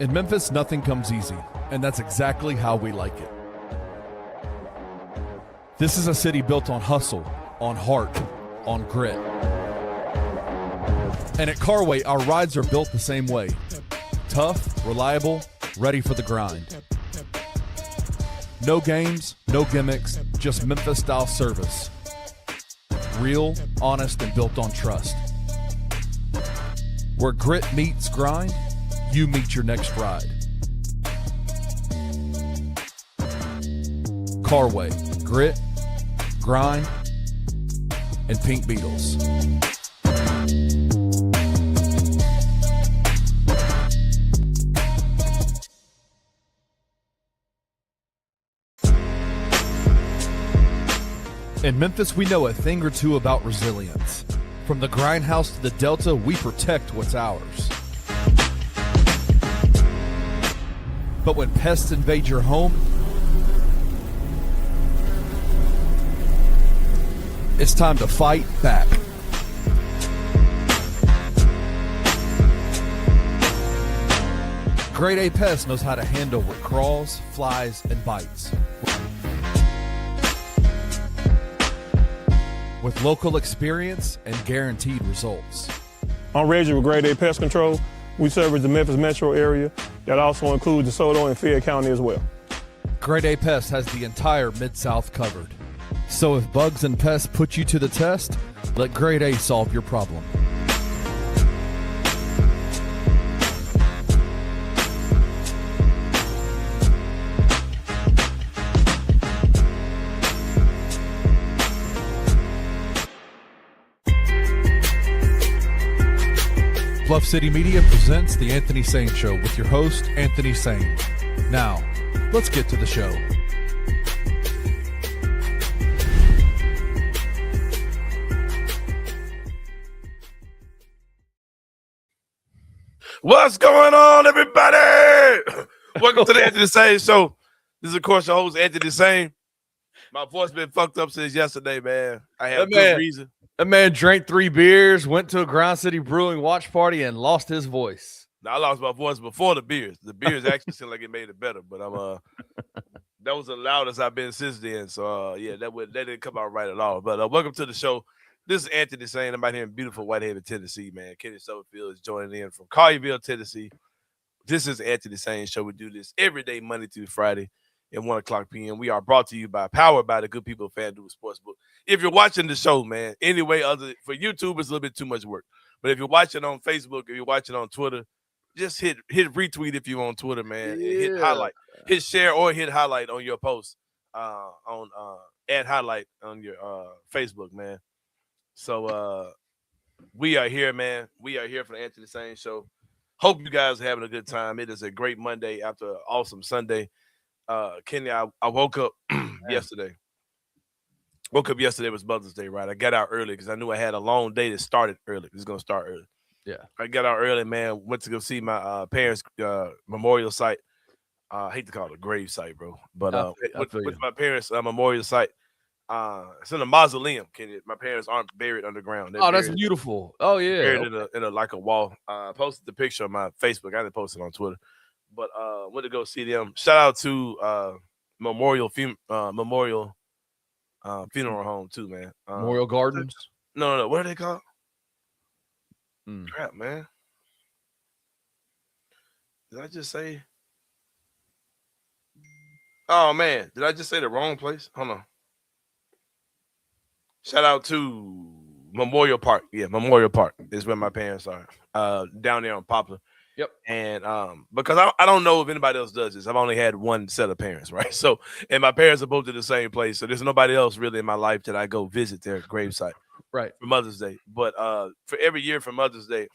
In Memphis, nothing comes easy, and that's exactly how we like it. This is a city built on hustle, on heart, on grit. And at Carway, our rides are built the same way. Tough, reliable, ready for the grind. No games, no gimmicks, just Memphis-style service. Real, honest, and built on trust. Where grit meets grind, you meet your next ride. Carway, grit, grind, and pink Beetles. In Memphis, we know a thing or two about resilience. From the grindhouse to the Delta, we protect what's ours. But when pests invade your home, it's time to fight back. Grade A Pest knows how to handle what crawls, flies, and bites. With local experience and guaranteed results. I'm Reggie with Grade A Pest Control. We service the Memphis metro area. That also includes DeSoto and Fayette County as well. Grade A Pest has the entire Mid-South covered. So if bugs and pests put you to the test, let Grade A solve your problem. Bluff City Media presents The Anthony Sain Show with your host, Anthony Sain. Now, let's get to the show. What's going on, everybody? Welcome to the Anthony Sain Show. This is, of course, your host, Anthony Sain. My voice been fucked up since yesterday, man. I have good reason. That man drank 3 beers, went to a Ground City Brewing watch party, and lost his voice. Now, I lost my voice before the beers. The beers actually seemed like it made it better, but that was the loudest I've been since then. So yeah, that didn't come out right at all. But welcome to the show. This is Anthony Sain. I'm out here in beautiful Whitehaven, Tennessee, man. Kenny Sutherfield is joining in from Collierville, Tennessee. This is Anthony Sain Show. We do this every day, Monday through Friday at 1 o'clock p.m. We are brought to you powered by the good people of FanDuel Sportsbook. If you're watching the show, man, anyway, for YouTube, it's a little bit too much work. But if you're watching on Facebook, if you're watching on Twitter, just hit retweet if you're on Twitter, man. Yeah. Hit highlight, hit share, or hit highlight on your post add highlight on your Facebook, man. So we are here, man. We are here for the Anthony Sain Show. Hope you guys are having a good time. It is a great Monday after an awesome Sunday. Kenny, I woke up yesterday. Woke up yesterday, was Mother's Day, right? I got out early because I knew I had a long day that started early. It's going to start early. Yeah. I got out early, man. Went to go see my parents' memorial site. I hate to call it a grave site, bro. But with my parents' memorial site, it's in a mausoleum, Kenny. My parents aren't buried underground. They're that's beautiful. Oh, yeah. Buried in a like a wall. I posted the picture on my Facebook. I didn't post it on Twitter. But went to go see them. Shout out to Memorial Funeral Home too, man. Memorial Gardens? No. What are they called? Crap, man. Did I just say? Oh man, did I just say the wrong place? Hold on. Shout out to Memorial Park. Yeah, Memorial Park is where my parents are. Down there on Poplar. Yep. And because I don't know if anybody else does this. I've only had one set of parents, right? So, and my parents are both in the same place. So there's nobody else really in my life that I go visit their gravesite. Right. For Mother's Day. But for every year for Mother's Day,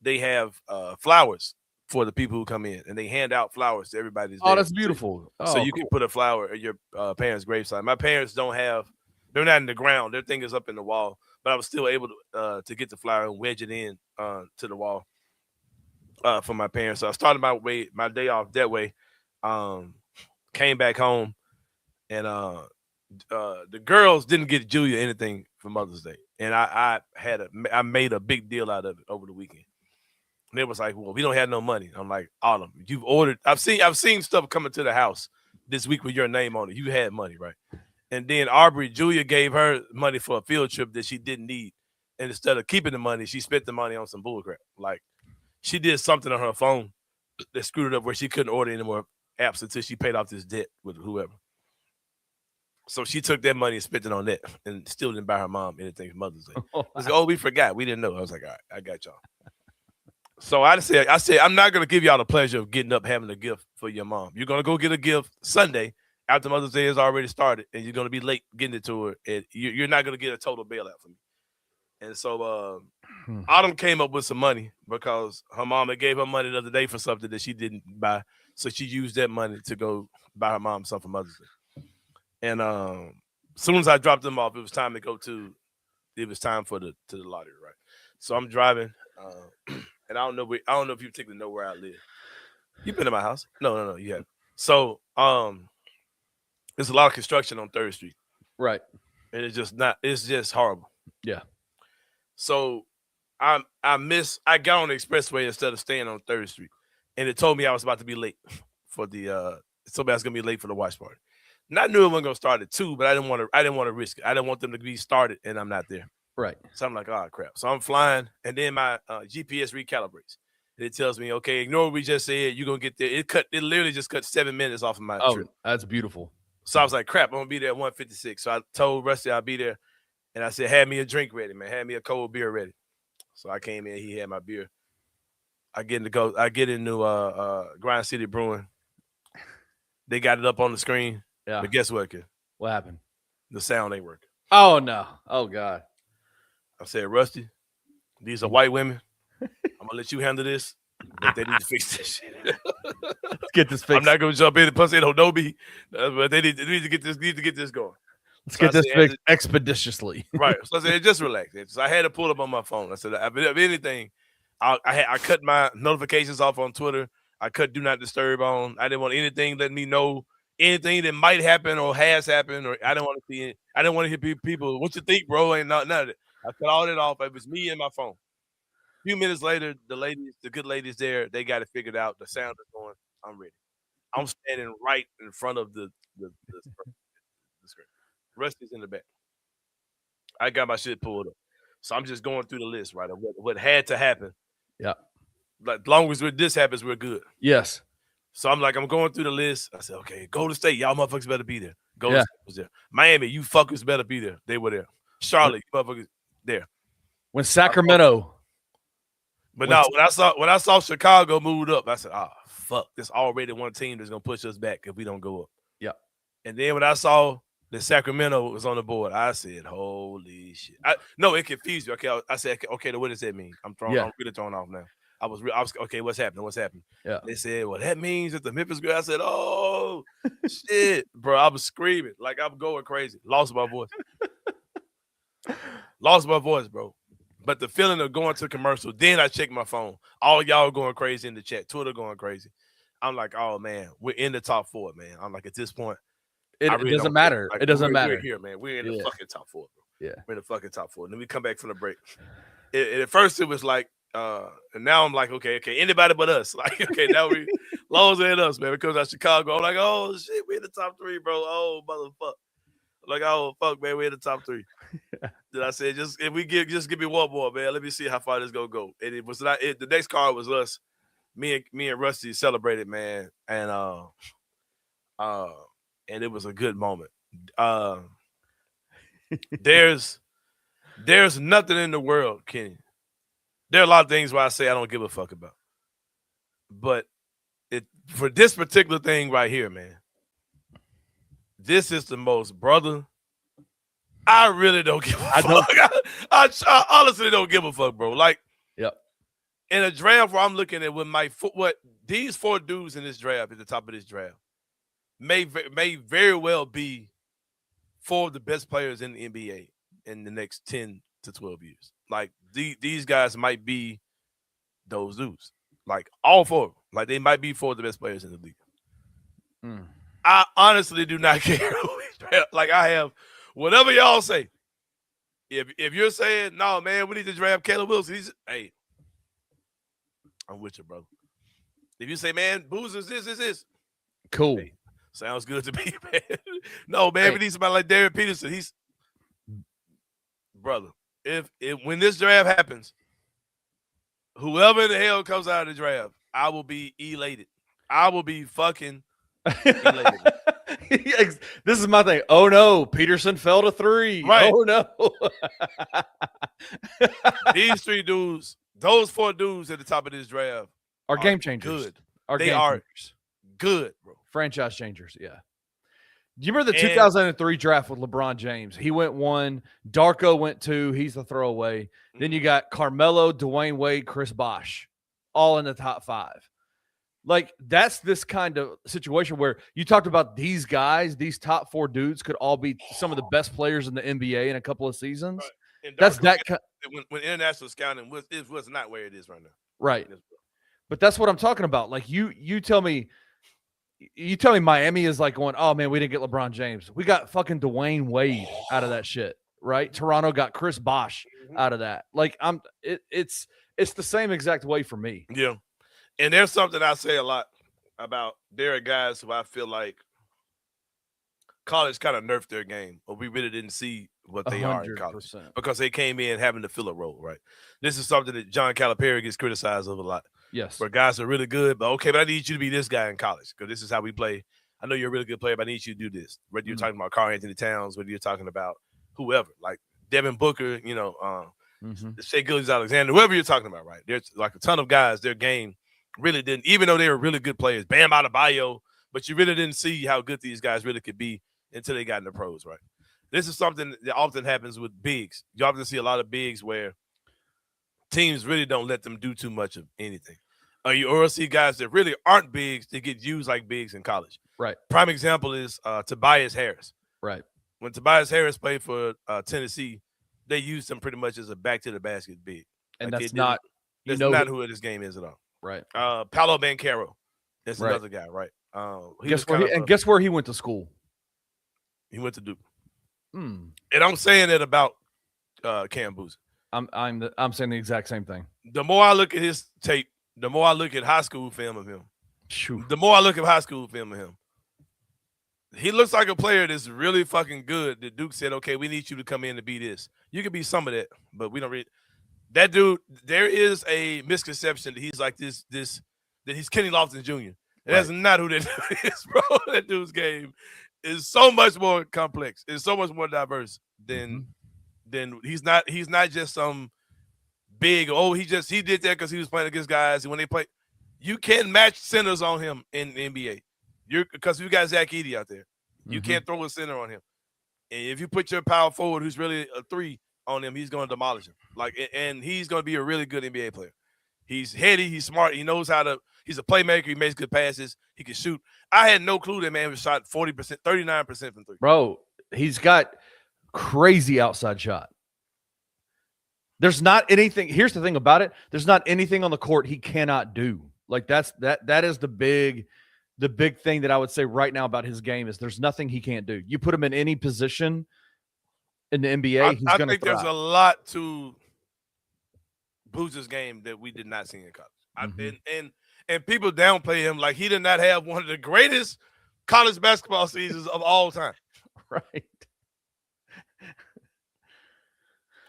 they have flowers for the people who come in. And they hand out flowers to everybody. Oh, that's beautiful. So you can put a flower at your parents' gravesite. My parents they're not in the ground. Their thing is up in the wall. But I was still able to get the flower and wedge it in to the wall. For my parents. So I started my day off that way. Came back home, and the girls didn't get Julia anything for Mother's Day. And I made a big deal out of it over the weekend. And they was like, well, we don't have no money. I'm like, Autumn, you've ordered. I've seen stuff coming to the house this week with your name on it. You had money, right? And then Aubrey, Julia gave her money for a field trip that she didn't need. And instead of keeping the money, she spent the money on some bullcrap. Like, she did something on her phone that screwed it up where she couldn't order any more apps until she paid off this debt with whoever. So she took that money and spent it on that and still didn't buy her mom anything for Mother's Day. I was like, oh, we forgot. We didn't know. I was like, all right, I got y'all. So I said, I'm not going to give y'all the pleasure of getting up having a gift for your mom. You're going to go get a gift Sunday after Mother's Day has already started, and you're going to be late getting it to her, and you're not going to get a total bailout from me. And so Autumn came up with some money because her mom had gave her money the other day for something that she didn't buy. So she used that money to go buy her mom something for Mother's Day. And as soon as I dropped them off, it was time for the lottery, right? So I'm driving, and I don't know if you particularly know where I live. You've been to my house? No, you haven't. So there's a lot of construction on 3rd Street. Right. And it's just horrible. Yeah. So I got on the expressway instead of staying on 3rd Street. And it told me I was about to be late for the it told me I was gonna be late for the watch party. And I knew it wasn't gonna start at 2, but I didn't want to risk it. I didn't want them to be started and I'm not there. Right. So I'm like, oh crap. So I'm flying, and then my GPS recalibrates. And it tells me, okay, ignore what we just said. You're gonna get there. It literally just cut 7 minutes off of my trip. That's beautiful. So I was like, crap, I'm gonna be there at 1:56. So I told Rusty I'll be there. And I said, have me a drink ready, man. Have me a cold beer ready. So I came in, he had my beer. I get into Grind City Brewing. They got it up on the screen. Yeah. But guess what, kid? What happened? The sound ain't working. Oh no. Oh God. I said, Rusty, these are white women. I'm gonna let you handle this, but they need to fix this shit. Let's get this fixed. I'm not gonna jump in. Plus, they don't know me, but they need to get this going. Let's get this fixed expeditiously. Right. So I said, just relax. So I had to pull up on my phone. I said, if anything, I cut my notifications off on Twitter. I cut Do Not Disturb on. I didn't want anything letting me know anything that might happen or has happened, or I didn't want to see it. I didn't want to hear people, what you think, bro? Ain't none of it. I cut all that off. It was me and my phone. A few minutes later, the good ladies there, they got it figured out. The sound is going. I'm ready. I'm standing right in front of the screen. Rusty's in the back. I got my shit pulled up. So I'm just going through the list, right? Of what had to happen. Yeah. Like, as long as this happens, we're good. Yes. So I'm going through the list. I said, okay, Golden State, y'all motherfuckers better be there. Golden State was there. Miami, you fuckers better be there. They were there. Charlotte, you motherfuckers there. When Sacramento. But no, when I saw Chicago moved up, I said, fuck. There's already one team that's gonna push us back if we don't go up. Yeah. And then when I saw that Sacramento was on the board, I said, holy shit. No, it confused me. Okay, I said, okay, what does that mean? I'm really thrown off now. I was okay, what's happening? Yeah. They said, well, that means that the Memphis girl. I said, oh shit, bro. I was screaming like I'm going crazy. Lost my voice, bro. But the feeling of going to commercial, then I checked my phone. All y'all going crazy in the chat, Twitter going crazy. I'm like, oh man, we're in the top 4, man. I'm like, at this point, it doesn't matter. Like, it doesn't matter. We're here, man. We're in the fucking top 4, bro. Yeah, we're in the fucking top 4. And then we come back from the break. At first, it was like, and now I'm like, okay, anybody but us. Like, okay, now we Lowe's and us, man. Because out Chicago, I'm like, oh shit, we're in the top 3, bro. Oh motherfucker. Like, oh fuck, man, we're in the top 3. Then I said, just give me one more, man. Let me see how far this gonna go. And it was not it. The next card was us. Me and Rusty celebrated, man, and it was a good moment. There's nothing in the world, Kenny. There are a lot of things where I say I don't give a fuck about, but for this particular thing right here, man, this is the most, brother. I really don't give a fuck. I honestly don't give a fuck, bro. Like, yep. In a draft where I'm looking at what these 4 dudes in this draft at the top of this draft may very well be 4 of the best players in the NBA in the next 10 to 12 years. Like, these guys might be those dudes. Like, all 4. Like, they might be 4 of the best players in the league. Mm. I honestly do not care who we draft. Like, I have whatever y'all say. If you're saying, no, man, we need to draft Caleb Wilson, I'm with you, brother. If you say, man, Boozer is this. Cool. Hey, sounds good to me, man. No, man, we need somebody like Darren Peterson. He's brother. If when this draft happens, whoever in the hell comes out of the draft, I will be elated. I will be fucking elated. This is my thing. Oh no, Peterson fell to 3. Right. Oh no. These 3 dudes, those 4 dudes at the top of this draft are game changers. Good. They are good, bro. Franchise changers, yeah. Do you remember the 2003 draft with LeBron James? He went 1. Darko went 2. He's the throwaway. Then you got Carmelo, Dwayne Wade, Chris Bosh, all in the top 5. Like, that's this kind of situation where you talked about these guys, these top 4 dudes could all be some of the best players in the NBA in a couple of seasons. Right. That's that. When international scouting was not where it is right now. Right. But that's what I'm talking about. Like, you tell me Miami is like going, oh man, we didn't get LeBron James. We got fucking Dwayne Wade out of that shit, right? Toronto got Chris Bosh out of that. Like, it's the same exact way for me. Yeah. And there's something I say a lot about. There are guys who I feel like college kind of nerfed their game, or we really didn't see what they 100%. Are in college because they came in having to fill a role, right? This is something that John Calipari gets criticized of a lot. Yes. Where guys are really good, but okay, but I need you to be this guy in college because this is how we play. I know you're a really good player, but I need you to do this. Whether you're talking about Karl Anthony Towns, whether you're talking about whoever, like Devin Booker, Shai Gilgeous-Alexander, whoever you're talking about, right? There's like a ton of guys, their game really didn't, even though they were really good players, Bam Adebayo, but you really didn't see how good these guys really could be until they got in the pros, right? This is something that often happens with bigs. You often see a lot of bigs where teams really don't let them do too much of anything. Or see guys that really aren't bigs that get used like bigs in college. Right. Prime example is Tobias Harris. Right. When Tobias Harris played for Tennessee, they used him pretty much as a back-to-the-basket big. And like that's not who his game is at all. Right. Paolo Banchero. That's another guy, right? Guess where he went to school? He went to Duke. And I'm saying that about Cam Boozer. I'm saying the exact same thing. The more I look at his tape, the more I look at high school film of him. Shoot. The more I look at high school film of him. He looks like a player that's really fucking good. That Duke said, okay, we need you to come in to be this. You can be some of that, but we don't really. That dude, there is a misconception that he's like this, that he's Kenny Lofton Jr. And that's not who that dude is, bro. That dude's game is so much more complex. It's so much more diverse than he's not just some big, he did that because he was playing against guys. And when they play, you can't match centers on him in the NBA. Because you got Zach Edey out there. You can't throw a center on him. And if you put your power forward who's really a 3 on him, he's going to demolish him. And he's going to be a really good NBA player. He's heady, he's smart, he knows he's a playmaker, he makes good passes, he can shoot. I had no clue that man was shot 40%, 39% from 3. Bro, he's got crazy outside shot. There's not anything. Here's the thing about it. There's not anything on the court he cannot do. Like that is the big thing that I would say right now about his game is there's nothing he can't do. You put him in any position in the NBA, he's going to thrive. I think there's a lot to Boozer's game that we did not see in college. And people downplay him like he did not have one of the greatest college basketball seasons of all time. Right.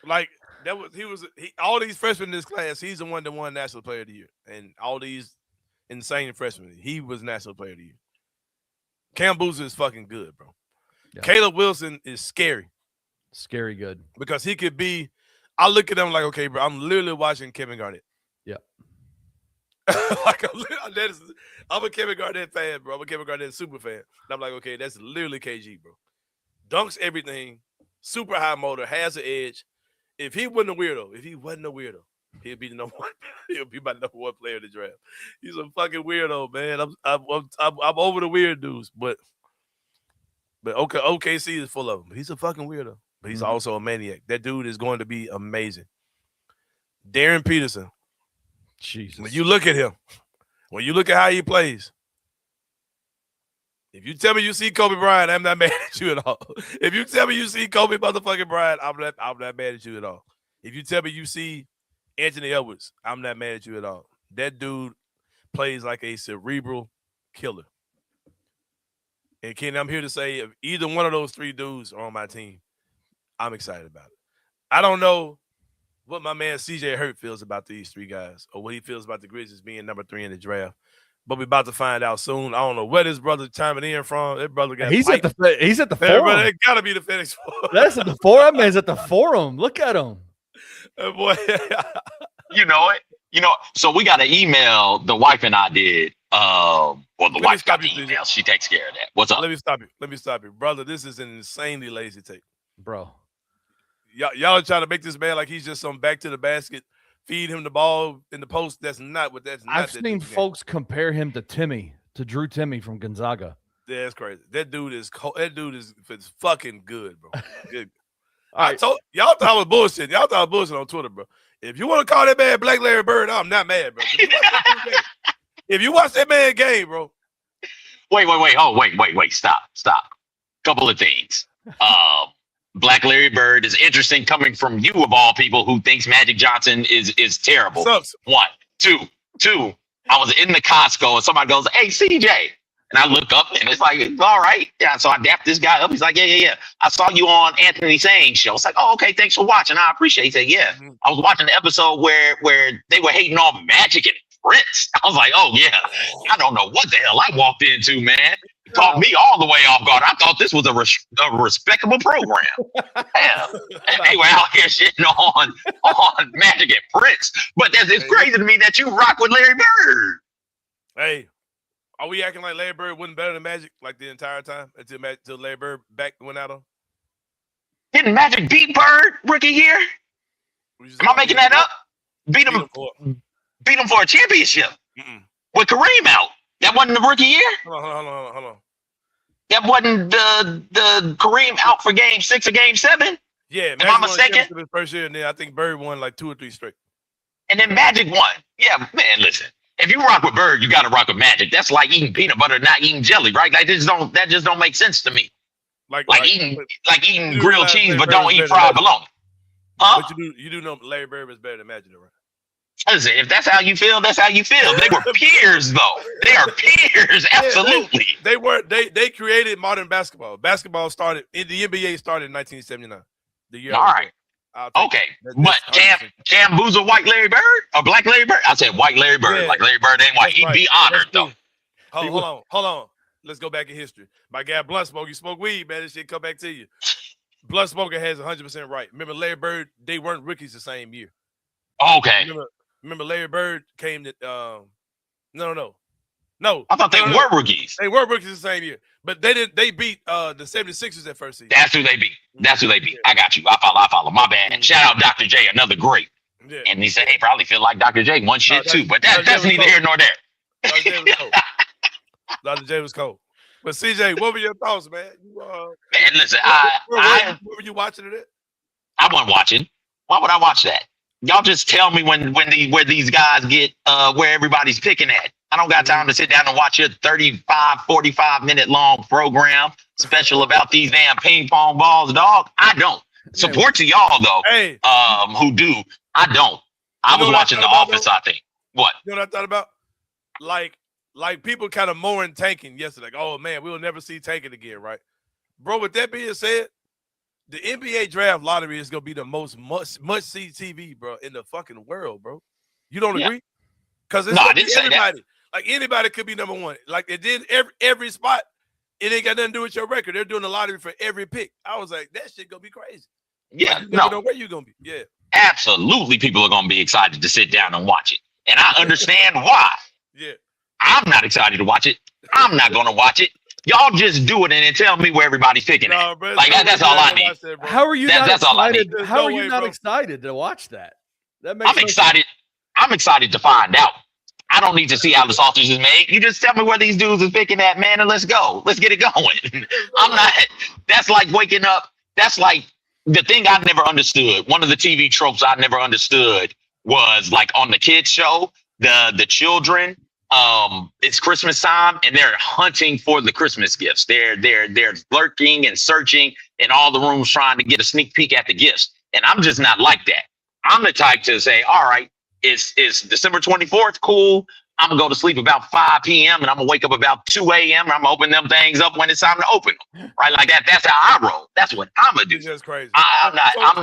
Like all these freshmen in this class, he's the one that won National Player of the Year. And all these insane freshmen, he was National Player of the Year. Cam Boozer is fucking good, bro. Yeah. Caleb Wilson is scary. Scary good. Because he could be, I look at him like, okay, bro, I'm literally watching Kevin Garnett. Yeah. I'm a Kevin Garnett fan, bro. I'm a Kevin Garnett super fan. And I'm like, okay, that's literally KG, bro. Dunks everything, super high motor, has an edge. If he wasn't a weirdo, he'd be the number one. He'll be my number 1 player in the draft. He's a fucking weirdo, man. I'm over the weird dudes, but OKC is full of them. He's a fucking weirdo, but he's also a maniac. That dude is going to be amazing. Darren Peterson. Jesus. When you look at him, when you look at how he plays, if you tell me you see Kobe Bryant, I'm not mad at you at all. If you tell me you see Kobe motherfucking Bryant, I'm not mad at you at all. If you tell me you see Anthony Edwards, I'm not mad at you at all. That dude plays like a cerebral killer. And Ken, I'm here to say if either one of those three dudes are on my team, I'm excited about it. I don't know what my man CJ Hurt feels about these three guys or what he feels about the Grizz being number 3 in the draft. But we're about to find out soon. I don't know where this brother chiming in from. That brother got he's piped. at the forum. It gotta be the FedEx Forum. That's at the forum. That man's at the forum. Look at him. Boy. You know it. So we got an email the wife and I did. Well, the wife got the email. She takes care of that. What's up? Let me stop you. Brother, this is an insanely lazy take. Bro. Y'all are trying to make this man like he's just some back to the basket, feed him the ball in the post. That's not what that's not. I've seen folks compare him to Drew Timmy from Gonzaga. Yeah, that's crazy. That dude is fucking good, bro. Good. All right. Y'all thought I was bullshit. Y'all thought I was bullshit on Twitter, bro. If you want to call that man Black Larry Bird, I'm not mad, bro. If you watch that man game, bro. Wait. Oh, wait. Stop. Couple of things. Black Larry Bird is interesting coming from you of all people who thinks Magic Johnson is terrible. Sucks. 1, 2. I was in the Costco and somebody goes, "Hey, CJ." And I look up and it's like, all right. Yeah. So I dapped this guy up. He's like, yeah. I saw you on Anthony Sain's show. It's like, oh, okay. Thanks for watching. I appreciate it. He said, yeah. Mm-hmm. I was watching the episode where they were hating on Magic and Prince. I was like, oh, yeah. I don't know what the hell I walked into, man. It caught me all the way off guard. I thought this was a respectable program. Yeah. Anyway, out here shitting on Magic and Prince. But it's crazy to me that you rock with Larry Bird. Hey. Are we acting like Larry Bird wasn't better than Magic like the entire time until Larry Bird went out on? Didn't Magic beat Bird rookie year? Am I making that up? Beat him for a championship with Kareem out. That wasn't the rookie year? Hold on. That wasn't the Kareem out for game 6 or game 7? Yeah, Am I mistaken? His first year, and then I think Bird won like 2 or 3 straight. And then Magic won. Yeah, man, listen. If you rock with Bird, you got to rock with Magic. That's like eating peanut butter, not eating jelly, right? That just don't make sense to me. Like eating grilled cheese, but don't eat fried bologna. Huh? But you do know Larry Bird was better than Magic, right? Listen, if that's how you feel, that's how you feel. They were peers, though. They are peers, absolutely. They created modern basketball. The NBA started in 1979. The year. All right. Okay, but Cam Boozer, white Larry Bird or black Larry Bird? I said white Larry Bird. Yeah. Like Larry Bird ain't white. He'd be honored though. Hold on. Let's go back in history. My guy Blunt Smoke, you smoke weed, man. This shit come back to you. Blunt Smoker has 100% right. Remember Larry Bird? They weren't rookies the same year. Okay. Remember Larry Bird came to No. I thought they were rookies. They were rookies the same year. But they beat the 76ers that first season. That's who they beat. Yeah. I got you. I follow. My bad. Shout out Dr. J, another great. Yeah. And he said, hey, probably feel like Dr. J won shit too. But that's neither here nor there. Dr. J was cold. But CJ, what were your thoughts, man? Man, listen, where were you watching it at? I wasn't watching. Why would I watch that? Y'all just tell me where these guys get where everybody's picking at. I don't got time to sit down and watch a 35, 45-minute long program special about these damn ping pong balls, dog. I don't. Support to y'all though. Hey. Who do. I don't. I was watching The Office, I think. What? You know what I thought about? Like people kind of mourn tanking yesterday. Like, oh man, we'll never see tanking again, right? Bro, with that being said, the NBA draft lottery is gonna be the most must-see TV, bro, in the fucking world, bro. You don't agree? Because it's gonna be everybody. Like anybody could be number 1. Like it did every spot. It ain't got nothing to do with your record. They're doing the lottery for every pick. I was like, that shit gonna be crazy. Yeah, like, you never know where you gonna be. Yeah, absolutely. People are gonna be excited to sit down and watch it, and I understand why. Yeah, I'm not excited to watch it. I'm not gonna watch it. Y'all just do it and then tell me where everybody's picking it. Bro, like that's all I need. How are you not excited? How are you not excited to watch that? I'm excited. I'm excited to find out. I don't need to see how the sausage is made. You just tell me where these dudes is picking at, man, and let's go. Let's get it going. That's like waking up. That's like the thing I never understood. One of the TV tropes I never understood was like on the kids show, the children, it's Christmas time and they're hunting for the Christmas gifts. They're lurking and searching in all the rooms trying to get a sneak peek at the gifts. And I'm just not like that. I'm the type to say, all right, It's December 24th. Cool. I'm gonna go to sleep about 5 p.m. and I'm gonna wake up about 2 a.m. and I'm gonna open them things up when it's time to open them. Right, like that. That's how I roll. That's what I'm gonna do. That's crazy. I'm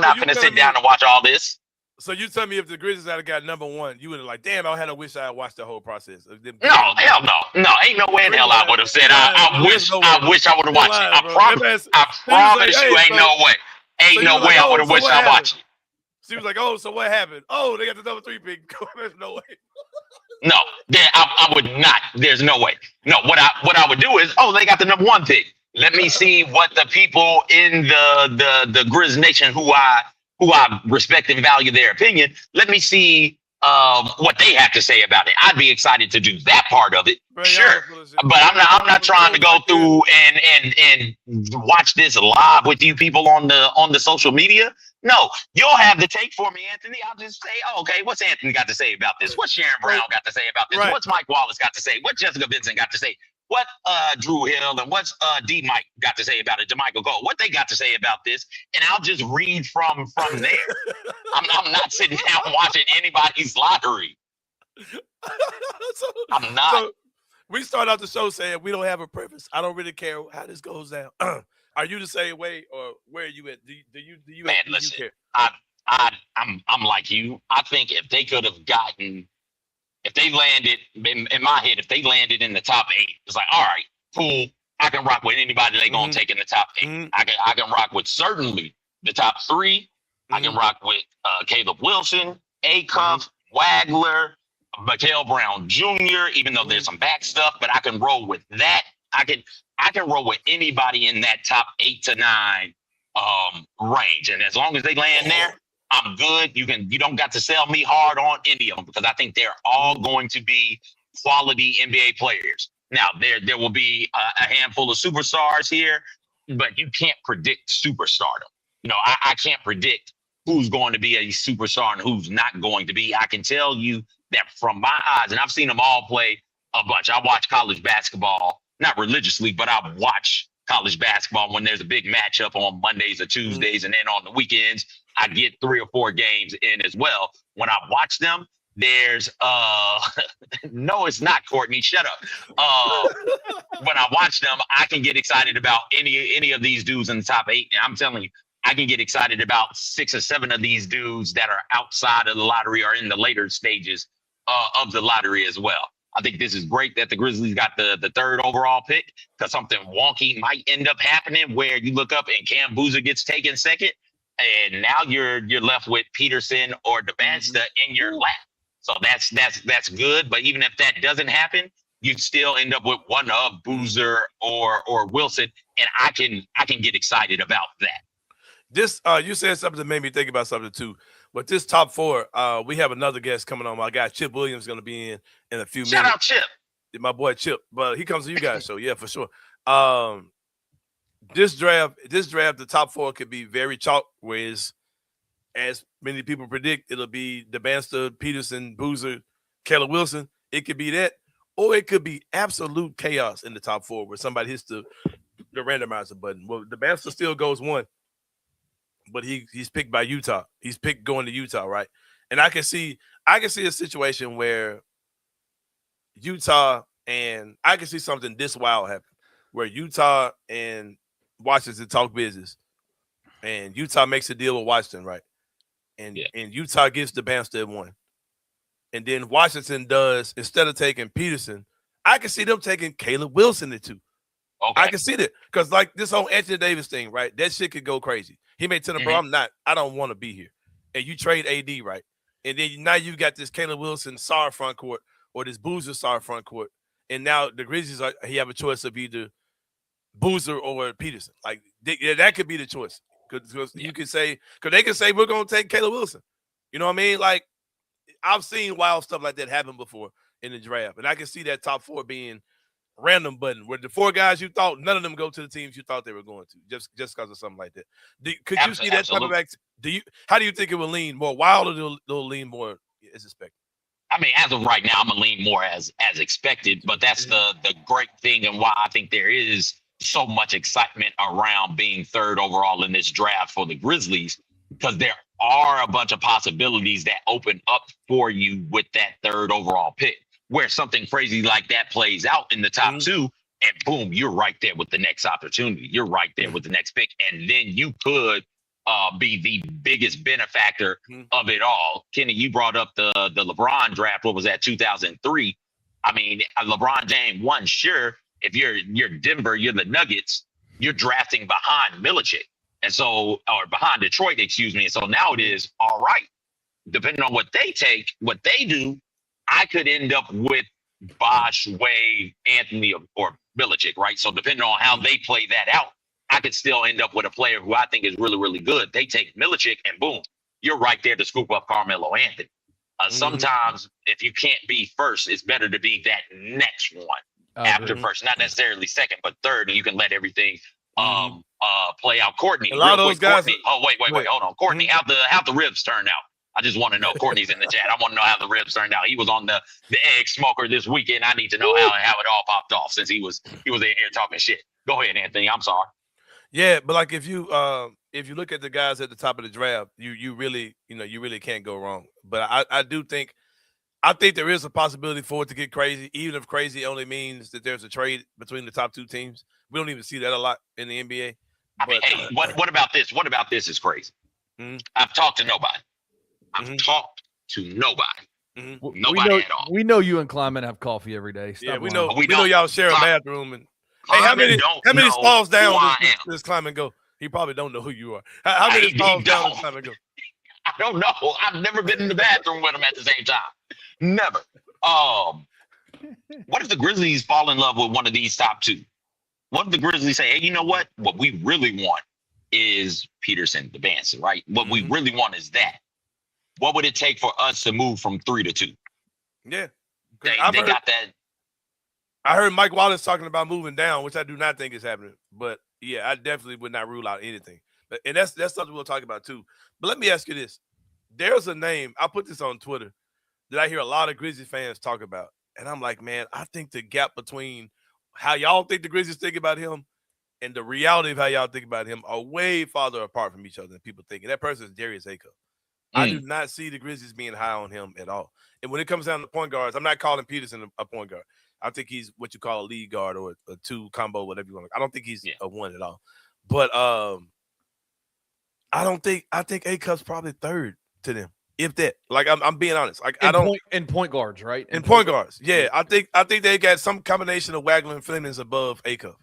not gonna sit down and watch all this. So you tell me if the Grizzlies had got number one, you would have like, damn, I had to wish I had watched the whole process. No, hell no. Ain't no way in hell I would have said I wish I would have watched it. I promise you ain't no way. Ain't no way I would have wished I watched it. She was like, oh, so what happened? Oh, they got the number 3 pick. There's no way. No, I would not. There's no way. No, what I would do is, they got the number 1 pick. Let me see what the people in the Grizz Nation who I respect and value their opinion. Let me see what they have to say about it. I'd be excited to do that part of it, sure. But I'm not trying to go through and watch this live with you people on the social media. No, you'll have the take for me, Anthony. I'll just say, okay, what's Anthony got to say about this? What's Sharon Brown got to say about this? What's Mike Wallace got to say? What Jessica Vincent got to say? What Drew Hill and what's D Mike got to say about it? DeMichael Gold, what they got to say about this? And I'll just read from there. I'm not sitting down watching anybody's lottery. I'm not. So we start out the show saying we don't have a purpose. I don't really care how this goes down. Are you the same way, or where are you at? Do you? Man, listen, care? I'm like you. I think if they could have gotten. If they landed, in my head, if they landed in the top 8, it's like, all right, cool. I can rock with anybody they gonna take in the top 8. I can rock with certainly the top 3. I can rock with Caleb Wilson, Acuff, Wagler, Mikael Brown Jr., even though there's some back stuff, but I can roll with that. I can roll with anybody in that top 8 to 9 range. And as long as they land there, I'm good. You don't got to sell me hard on any of them because I think they're all going to be quality NBA players. Now there will be a handful of superstars here, but you can't predict superstardom. I can't predict who's going to be a superstar and who's not going to be. I can tell you that from my eyes, and I've seen them all play a bunch. I watch college basketball, not religiously, but I watch college basketball when there's a big matchup on Mondays or Tuesdays, and then on the weekends, I get 3 or 4 games in as well. When I watch them, there's no, it's not, Courtney. Shut up. When I watch them, I can get excited about any of these dudes in the top 8. And I'm telling you, I can get excited about 6 or 7 of these dudes that are outside of the lottery or in the later stages of the lottery as well. I think this is great that the Grizzlies got the 3rd overall pick because something wonky might end up happening where you look up and Cam Boozer gets taken 2nd. And now you're left with Peterson or DeBansta in your lap. So that's good. But even if that doesn't happen, you still end up with one of Boozer or Wilson. And I can get excited about that. This you said something that made me think about something too. But this top 4, we have another guest coming on. My guy Chip Williams is going to be in a few minutes. Shout out Chip. My boy Chip. But he comes to you guys, so yeah, for sure. This draft, the top 4 could be very chalk, whereas as many people predict, it'll be DeBansta, Peterson, Boozer, Caleb Wilson. It could be that, or it could be absolute chaos in the top 4 where somebody hits the randomizer button. Well, DeBansta still goes 1, but he's picked by Utah. He's picked going to Utah, right? And I can see a situation where Utah and I can see something this wild happen where Utah and Washington talk business, and Utah makes a deal with Washington, right? And Utah gives DeBansta at 1, and then Washington does, instead of taking Peterson, I can see them taking Caleb Wilson at 2. Okay. I can see that because like this whole Anthony Davis thing, right? That shit could go crazy. He may tell them, bro, I don't want to be here, and you trade AD, right? And then now you got this Caleb Wilson star front court or this Boozer star front court, and now the Grizzlies he have a choice of either Boozer or Peterson. Like that could be the choice because you can say, because they can say we're gonna take Caleb Wilson. You know what I mean? Like I've seen wild stuff like that happen before in the draft, and I can see that top 4 being random button where the 4 guys you thought none of them go to the teams you thought they were going to just because of something like that. Could you see that type of act? How do you think it will lean more wild, or they'll lean more as expected? I mean, as of right now, I'm gonna lean more as expected, but that's the great thing and why I think there is so much excitement around being 3rd overall in this draft for the Grizzlies, because there are a bunch of possibilities that open up for you with that third overall pick, where something crazy like that plays out in the top two, and boom, you're right there with the next opportunity. You're right there with the next pick. And then you could be the biggest benefactor of it all. Kenny, you brought up the LeBron draft. What was that, 2003? I mean, LeBron James won, sure. If you're Denver, you're the Nuggets, you're drafting behind Milicic. And so, or behind Detroit, excuse me. And so now it is, all right, depending on what they take, what they do, I could end up with Bosh, Wade, Anthony, or Milicic, right? So depending on how they play that out, I could still end up with a player who I think is really, really good. They take Milicic and boom, you're right there to scoop up Carmelo Anthony. Sometimes if you can't be first, it's better to be that next one after first, not necessarily second, but third, and you can let everything play out. Courtney, a lot of those guys. Courtney, wait, hold on. Courtney, how the ribs turned out? I just want to know. Courtney's in the chat. I want to know how the ribs turned out. He was on the egg smoker this weekend. I need to know how it all popped off since he was in here talking shit. Go ahead, Anthony. I'm sorry. Yeah, but like if you look at the guys at the top of the draft, you really can't go wrong. But I think there is a possibility for it to get crazy, even if crazy only means that there's a trade between the top two teams. We don't even see that a lot in the NBA. I mean, hey, what about this? What about this is crazy? I've talked to nobody. I've talked to nobody. Nobody at all. We know you and Kleiman have coffee every day. Stop we know y'all share a bathroom. And hey, how many stalls down does Kleiman go? He probably don't know who you are. How many stalls down does Kleiman go? I don't know. I've never been in the bathroom with him at the same time. Never. What if the Grizzlies fall in love with one of these top two? What if the Grizzlies say, hey, you know what? What we really want is Peterson, the Banson, right? What we really want is that. What would it take for us to move from 3 to 2? Yeah. They got that. I heard Mike Wallace talking about moving down, which I do not think is happening. But yeah, I definitely would not rule out anything. And that's something we'll talk about too. But let me ask you this. There's a name, I put this on Twitter, that I hear a lot of Grizzlies fans talk about. And I'm like, man, I think the gap between how y'all think the Grizzlies think about him and the reality of how y'all think about him are way farther apart from each other than people think. And that person is Darius Acuff. I do not see the Grizzlies being high on him at all. And when it comes down to point guards, I'm not calling Peterson a point guard. I think he's what you call a lead guard or a two combo, whatever you want. I don't think he's a one at all. But I think Acuff's probably third to them, if that. Like I'm being honest. Like in point guards, right? In point guards, yeah. I think they got some combination of Wagler and Fleming's above Acuff,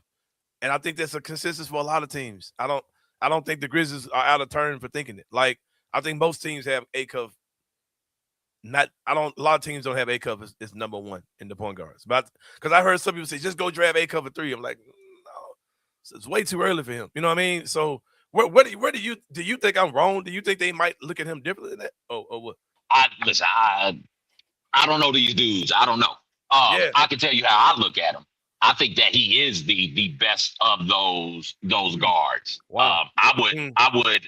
and I think that's a consensus for a lot of teams. I don't think the Grizzlies are out of turn for thinking it. Like I think most teams have Acuff. A lot of teams don't have Acuff as number one in the point guards. But because I heard some people say just go draft Acuff at 3. I'm like, no, it's way too early for him. You know what I mean? So where do you think I'm wrong? Do you think they might look at him differently than that? Or what? Listen, I don't know these dudes. I don't know. I can tell you how I look at him. I think that he is the best of those guards. Wow. I would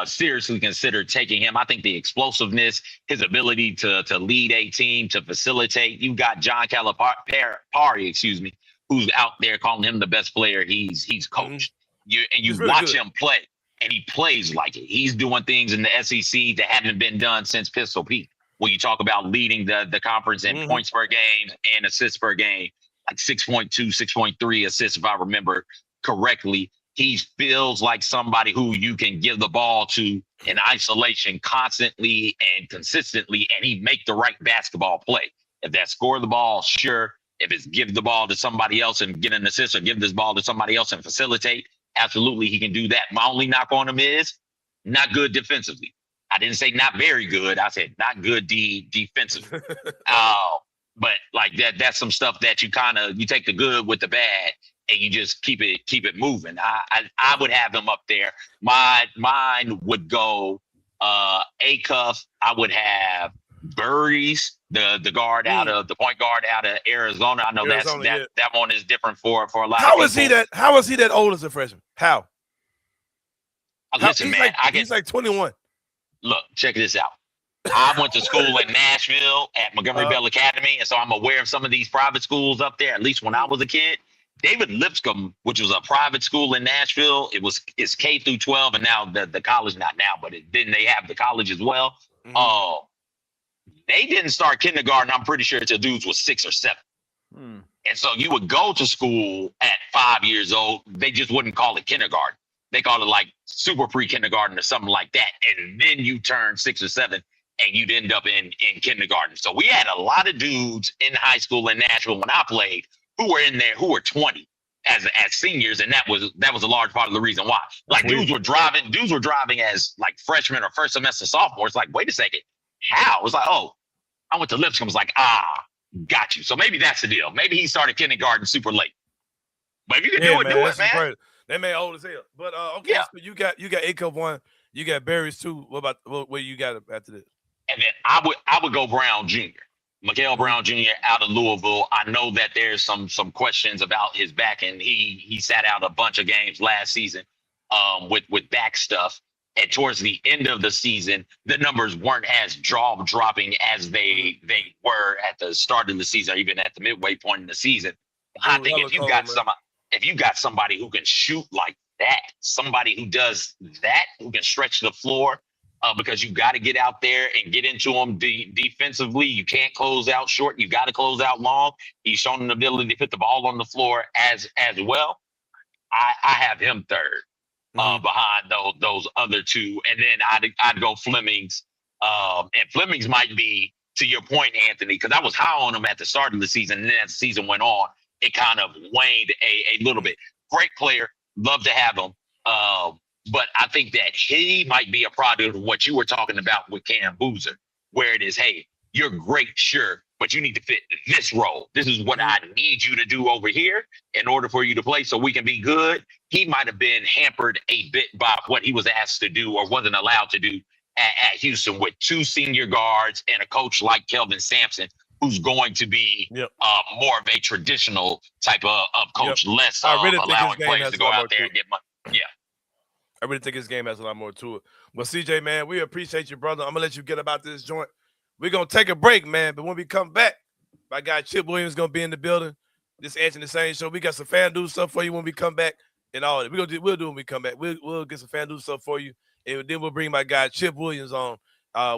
seriously consider taking him. I think the explosiveness, his ability to lead a team, to facilitate. You got John Calipari, who's out there calling him the best player he's coached. You really watch him play, and he plays like it. He's doing things in the SEC that haven't been done since Pistol Pete. When you talk about leading the conference in points per game and assists per game, like 6.2, 6.3 assists, if I remember correctly. He feels like somebody who you can give the ball to in isolation constantly and consistently, and he make the right basketball play. If that's score the ball, sure. If it's give the ball to somebody else and get an assist, or give this ball to somebody else and facilitate, absolutely he can do that. My only knock on him is not good defensively. I didn't say not very good. I said not good defensively. But like that's some stuff that you take the good with the bad and you just keep it moving. I would have him up there. Mine would go Acuff. I would have Burries, the guard out of the point guard out of Arizona. I know that one is different for a lot of people. How is he that old as a freshman? How? Listen, man, he's like 21. Look, check this out. I went to school in Nashville at Montgomery Bell Academy, and so I'm aware of some of these private schools up there, at least when I was a kid. David Lipscomb, which was a private school in Nashville, it's K through 12, and now the college, not now, but then they have the college as well. Mhm. They didn't start kindergarten, I'm pretty sure, until dudes was 6 or 7. And so you would go to school at 5 years old. They just wouldn't call it kindergarten. They call it like super pre-kindergarten or something like that. And then you turn 6 or 7 and you'd end up in kindergarten. So we had a lot of dudes in high school in Nashville when I played who were in there, who were 20 as seniors. And that was a large part of the reason why. Like dudes were driving as like freshmen or first semester sophomores. Like, wait a second, how? It was like, oh, I went to Lipscomb. It was like, got you. So maybe that's the deal. Maybe he started kindergarten super late. But if you can do it, man. Great. That man old as hell. But okay, so you got A Cup 1, you got Berries 2. What about what you got after this? And then I would go Brown Jr. Mikael Brown Jr. out of Louisville. I know that there's some questions about his back, and he sat out a bunch of games last season with back stuff. And towards the end of the season, the numbers weren't as jaw-dropping as they were at the start of the season, or even at the midway point in the season. I think if you got somebody who can shoot like that, somebody who does that, who can stretch the floor, because you got to get out there and get into them defensively. You can't close out short. You got to close out long. He's shown an ability to put the ball on the floor as well. I have him third. Behind those other two, and then I'd go Fleming's, and Fleming's might be, to your point, Anthony, because I was high on him at the start of the season, and then as the season went on, it kind of waned a little bit. Great player, love to have him, but I think that he might be a product of what you were talking about with Cam Boozer, where it is, hey, you're great, sure, but you need to fit this role. This is what I need you to do over here in order for you to play so we can be good. He might have been hampered a bit by what he was asked to do or wasn't allowed to do at Houston with 2 senior guards and a coach like Kelvin Sampson, who's going to be more of a traditional type of coach, less allowing players to go out there and get money. Yeah. I really think his game has a lot more to it. Well, CJ, man, we appreciate you, brother. I'm going to let you get about this joint. We're going to take a break, man. But when we come back, my guy Chip Williams is going to be in the building. This Anthony Sain show. We got some fan dude stuff for you when we come back and all that. We'll do when we come back. We'll get some fan dude stuff for you. And then we'll bring my guy Chip Williams on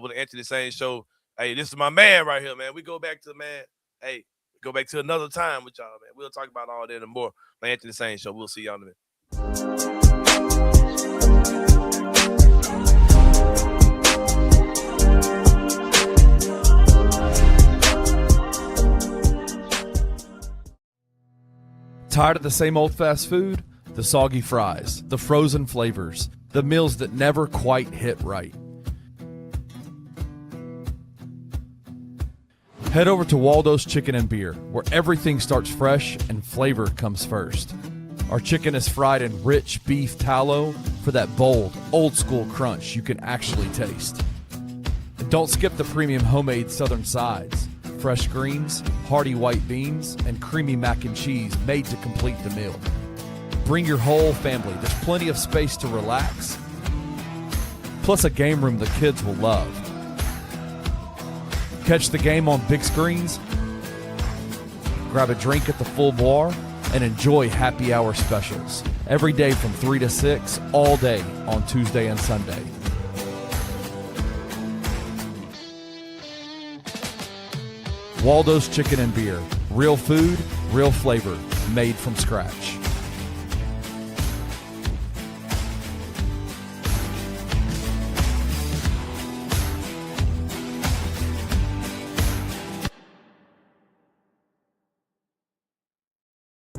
with the Anthony Sain show. Hey, this is my man right here, man. We go back to, man. Hey, go back to another time with y'all, man. We'll talk about all that and more. The Anthony Sain show. We'll see y'all in a minute. Tired of the same old fast food? The soggy fries, the frozen flavors, the meals that never quite hit right. Head over to Waldo's Chicken and Beer, where everything starts fresh and flavor comes first. Our chicken is fried in rich beef tallow for that bold, old-school crunch you can actually taste. And don't skip the premium homemade southern sides. Fresh greens, hearty white beans, and creamy mac and cheese made to complete the meal. Bring your whole family. There's plenty of space to relax, plus a game room the kids will love. Catch the game on big screens, grab a drink at the full bar, and enjoy happy hour specials every day from 3 to 6, all day on Tuesday and Sunday. Waldo's Chicken and Beer. Real food, real flavor, made from scratch.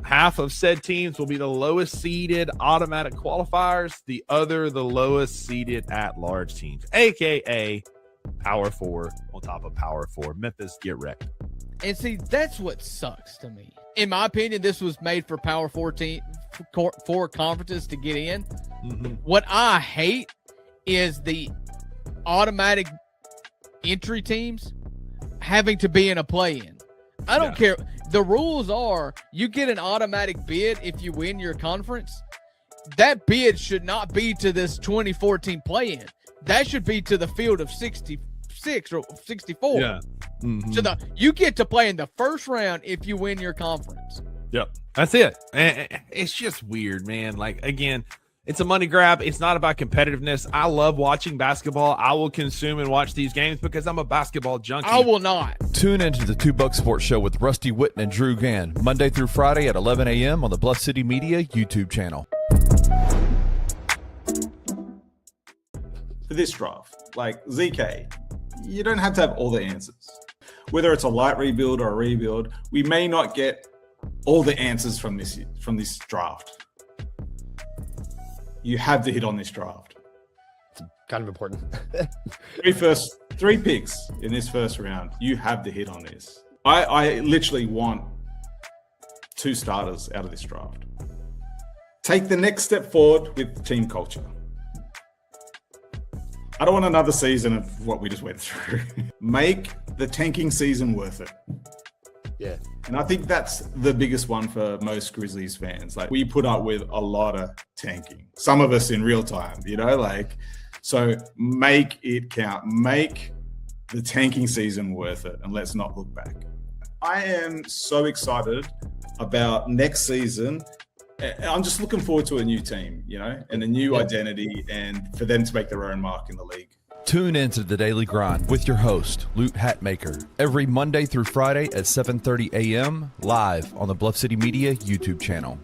Half of said teams will be the lowest seeded automatic qualifiers, the other the lowest seeded at-large teams, aka Power 4 on top of Power 4. Memphis, get wrecked. And see, that's what sucks to me. In my opinion, this was made for Power 14 for conferences to get in. Mm-hmm. What I hate is the automatic entry teams having to be in a play-in. I don't care. The rules are you get an automatic bid if you win your conference. That bid should not be to this 2014 play-in. That should be to the field of 66 or 64. Yeah. Mm-hmm. So you get to play in the first round if you win your conference. Yep. That's it. It's just weird, man. Like, again, it's a money grab. It's not about competitiveness. I love watching basketball. I will consume and watch these games because I'm a basketball junkie. I will not. Tune into the 2 Buck Sports Show with Rusty Witten and Drew Gann, Monday through Friday at 11 a.m. on the Bluff City Media YouTube channel. For this draft, like ZK, you don't have to have all the answers. Whether it's a light rebuild or a rebuild, we may not get all the answers from this draft. You have to hit on this draft. It's kind of important. Three picks in this first round. You have to hit on this. I literally want 2 starters out of this draft. Take the next step forward with team culture. I don't want another season of what we just went through. Make the tanking season worth it. Yeah. And I think that's the biggest one for most Grizzlies fans. Like, we put up with a lot of tanking. Some of us in real time, so make it count. Make the tanking season worth it, and let's not look back. I am so excited about next season. I'm just looking forward to a new team, and a new identity, and for them to make their own mark in the league. Tune into The Daily Grind with your host, Lute Hatmaker, every Monday through Friday at 7:30 a.m. live on the Bluff City Media YouTube channel.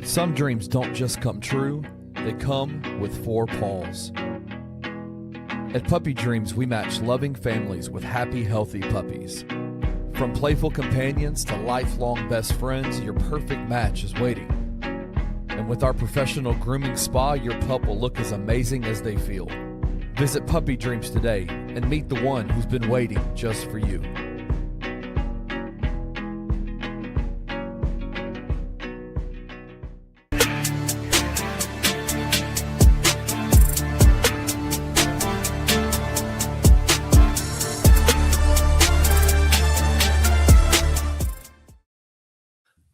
Some dreams don't just come true, they come with 4 paws. At Puppy Dreams, we match loving families with happy, healthy puppies. From playful companions to lifelong best friends, your perfect match is waiting. And with our professional grooming spa, your pup will look as amazing as they feel. Visit Puppy Dreams today and meet the one who's been waiting just for you.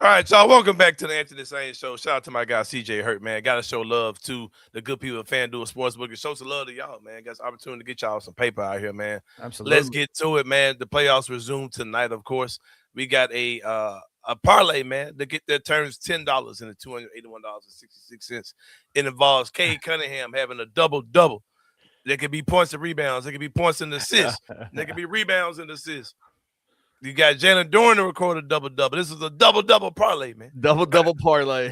All right, y'all. Welcome back to the Anthony Sain Show. Shout out to my guy CJ Hurt, man. Got to show love to the good people at FanDuel Sportsbook. Show some love to y'all, man. Got an opportunity to get y'all some paper out here, man. Absolutely. Let's get to it, man. The playoffs resume tonight, of course. We got a parlay, man, that turns $10 into $281.66. It involves Cade Cunningham having a double-double. There could be points and rebounds. There could be points and assists. There could be rebounds and assists. You got Jalen Dorn to record a double-double. This is a double-double parlay, man. Double parlay.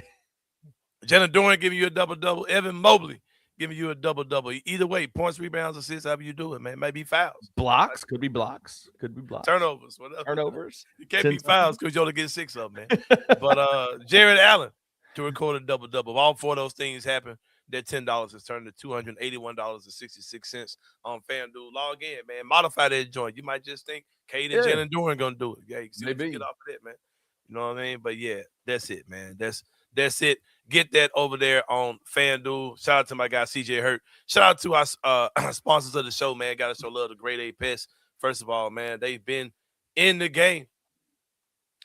Jalen Dorn giving you a double-double. Evan Mobley giving you a double-double. Either way, points, rebounds, assists, however you do it, man. It might be fouls. Blocks. Could be blocks. Turnovers. Whatever. Turnovers. You can't be fouls because you only get 6 of them, man. But Jared Allen to record a double-double. If all 4 of those things happen, that $10 is turned to $281.66 on FanDuel. Log in, man. Modify that joint. You might just think Cade and Jalen Dorn going to do it. Yeah, you see what you get off of that, man. You know what I mean? But, yeah, that's it, man. That's it. Get that over there on FanDuel. Shout out to my guy, CJ Hurt. Shout out to our sponsors of the show, man. Got to show love to Grade A Pest. First of all, man, they've been in the game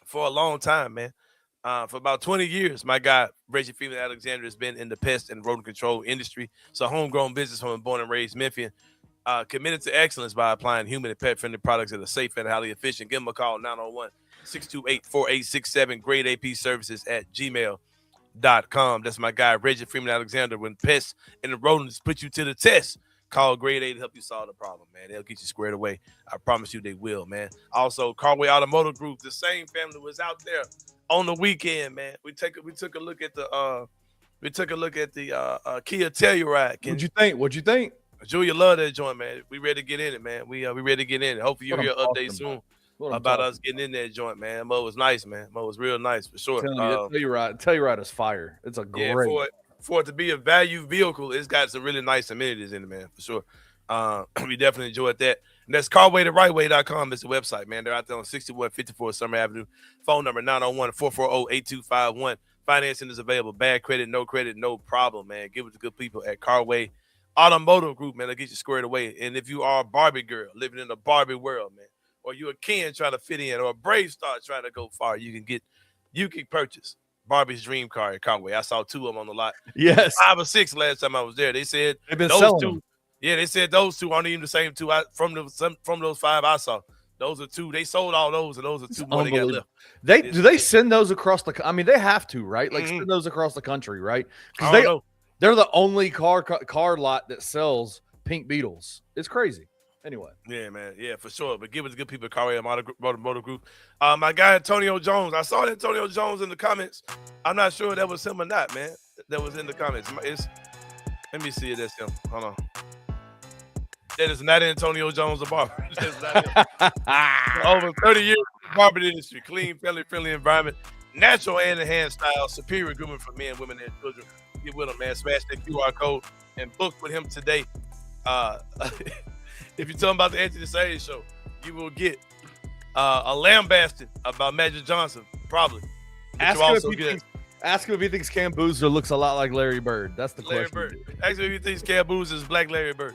for a long time, man. For about 20 years, my guy, Reggie Freeman Alexander, has been in the pest and rodent control industry. It's a homegrown business from a born and raised Memphian. Committed to excellence by applying human and pet-friendly products that are safe and highly efficient. Give them a call, 901-628-4867, gradeapservices@gmail.com. That's my guy, Reggie Freeman Alexander. When pests and the rodents put you to the test, call Grade A to help you solve the problem, man. They'll get you squared away. I promise you they will, man. Also, Carway Automotive Group, the same family was out there on the weekend, man. We took a look at the Kia Telluride. What'd you think? Julia love that joint, man. We ready to get in it, man. We ready to get in it. Hopefully you'll hear an update soon about us getting in that joint, man. Mo was nice, man. Mo was real nice for sure. Telluride is fire. It's a great. Yeah, for it to be a value vehicle, it's got some really nice amenities in it, man, for sure. We definitely enjoyed that. And that's carwaytherightway.com is the website, man. They're out there on 6154 Summer Avenue. Phone number 901-440-8251. Financing is available. Bad credit, no problem, man. Give it to good people at Carway Automotive Group, man. They'll get you squared away. And if you are a Barbie girl living in a Barbie world, man, or you're a Ken trying to fit in, or a Brave Star trying to go far, you can purchase Barbie's dream car at Carway. I saw 2 of them on the lot. Yes. 5 or 6 last time I was there. They said they've been those selling 2. them. Yeah, they said those 2 aren't even the same 2 from those 5 I saw. Those are two. They sold all those, and those are two more they got left. Do they send those across the? I mean, they have to, right? Like send those across the country, right? Because they're the only car lot that sells pink Beetles. It's crazy. Anyway. Yeah, man. Yeah, for sure. But give it to good people at Carway Motor Group. My guy Antonio Jones. I saw Antonio Jones in the comments. I'm not sure that was him or not, man. That was in the comments. Let me see if that's him. Hold on. That is not Antonio Jones, the barber. Over 30 years in the barber industry. Clean, family-friendly environment. Natural and enhanced style. Superior grooming for men, women, and children. Get with him, man. Smash that QR code and book with him today. If you're talking about the Anthony Sain show, you will get a lambasting about Magic Johnson, probably. Ask him if he thinks Cam Boozer looks a lot like Larry Bird. That's the question. Larry Bird. Ask him if he thinks Cam Boozer is Black Larry Bird.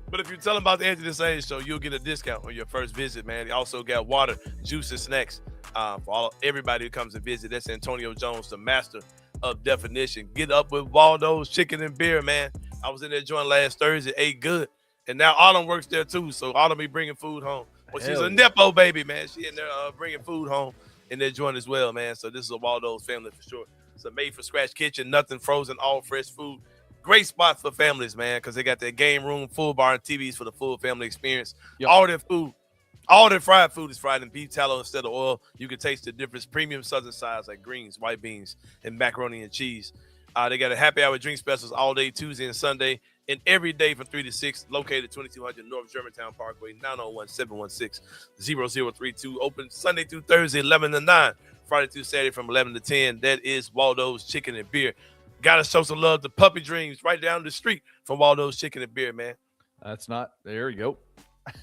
But if you tell him about the Anthony Sain show, you'll get a discount on your first visit, man. He also got water, juice, and snacks for everybody who comes to visit. That's Antonio Jones, the master of definition. Get up with Waldo's Chicken and Beer, man. I was in there joint last Thursday, ate good. And now Autumn works there too, so Autumn be bringing food home. Well, she's a Nepo baby, man. She in there bringing food home in their joint as well, man. So this is a Waldo's family for sure. It's a made-for-scratch kitchen, nothing frozen, all fresh food. Great spot for families, man, because they got their game room, full bar, and TVs for the full family experience. Yep. All their food, all their fried food is fried in beef tallow instead of oil. You can taste the difference. Premium southern sides like greens, white beans, and macaroni and cheese. They got a happy hour drink specials all day, Tuesday and Sunday, and every day from 3 to 6, located 2200 North Germantown Parkway, 901-716-0032. Open Sunday through Thursday, 11 to 9. Friday through Saturday from 11 to 10. That is Waldo's Chicken and Beer. Got to show some love to Puppy Dreams right down the street from Waldo's Chicken and Beer, man. That's not – there you go.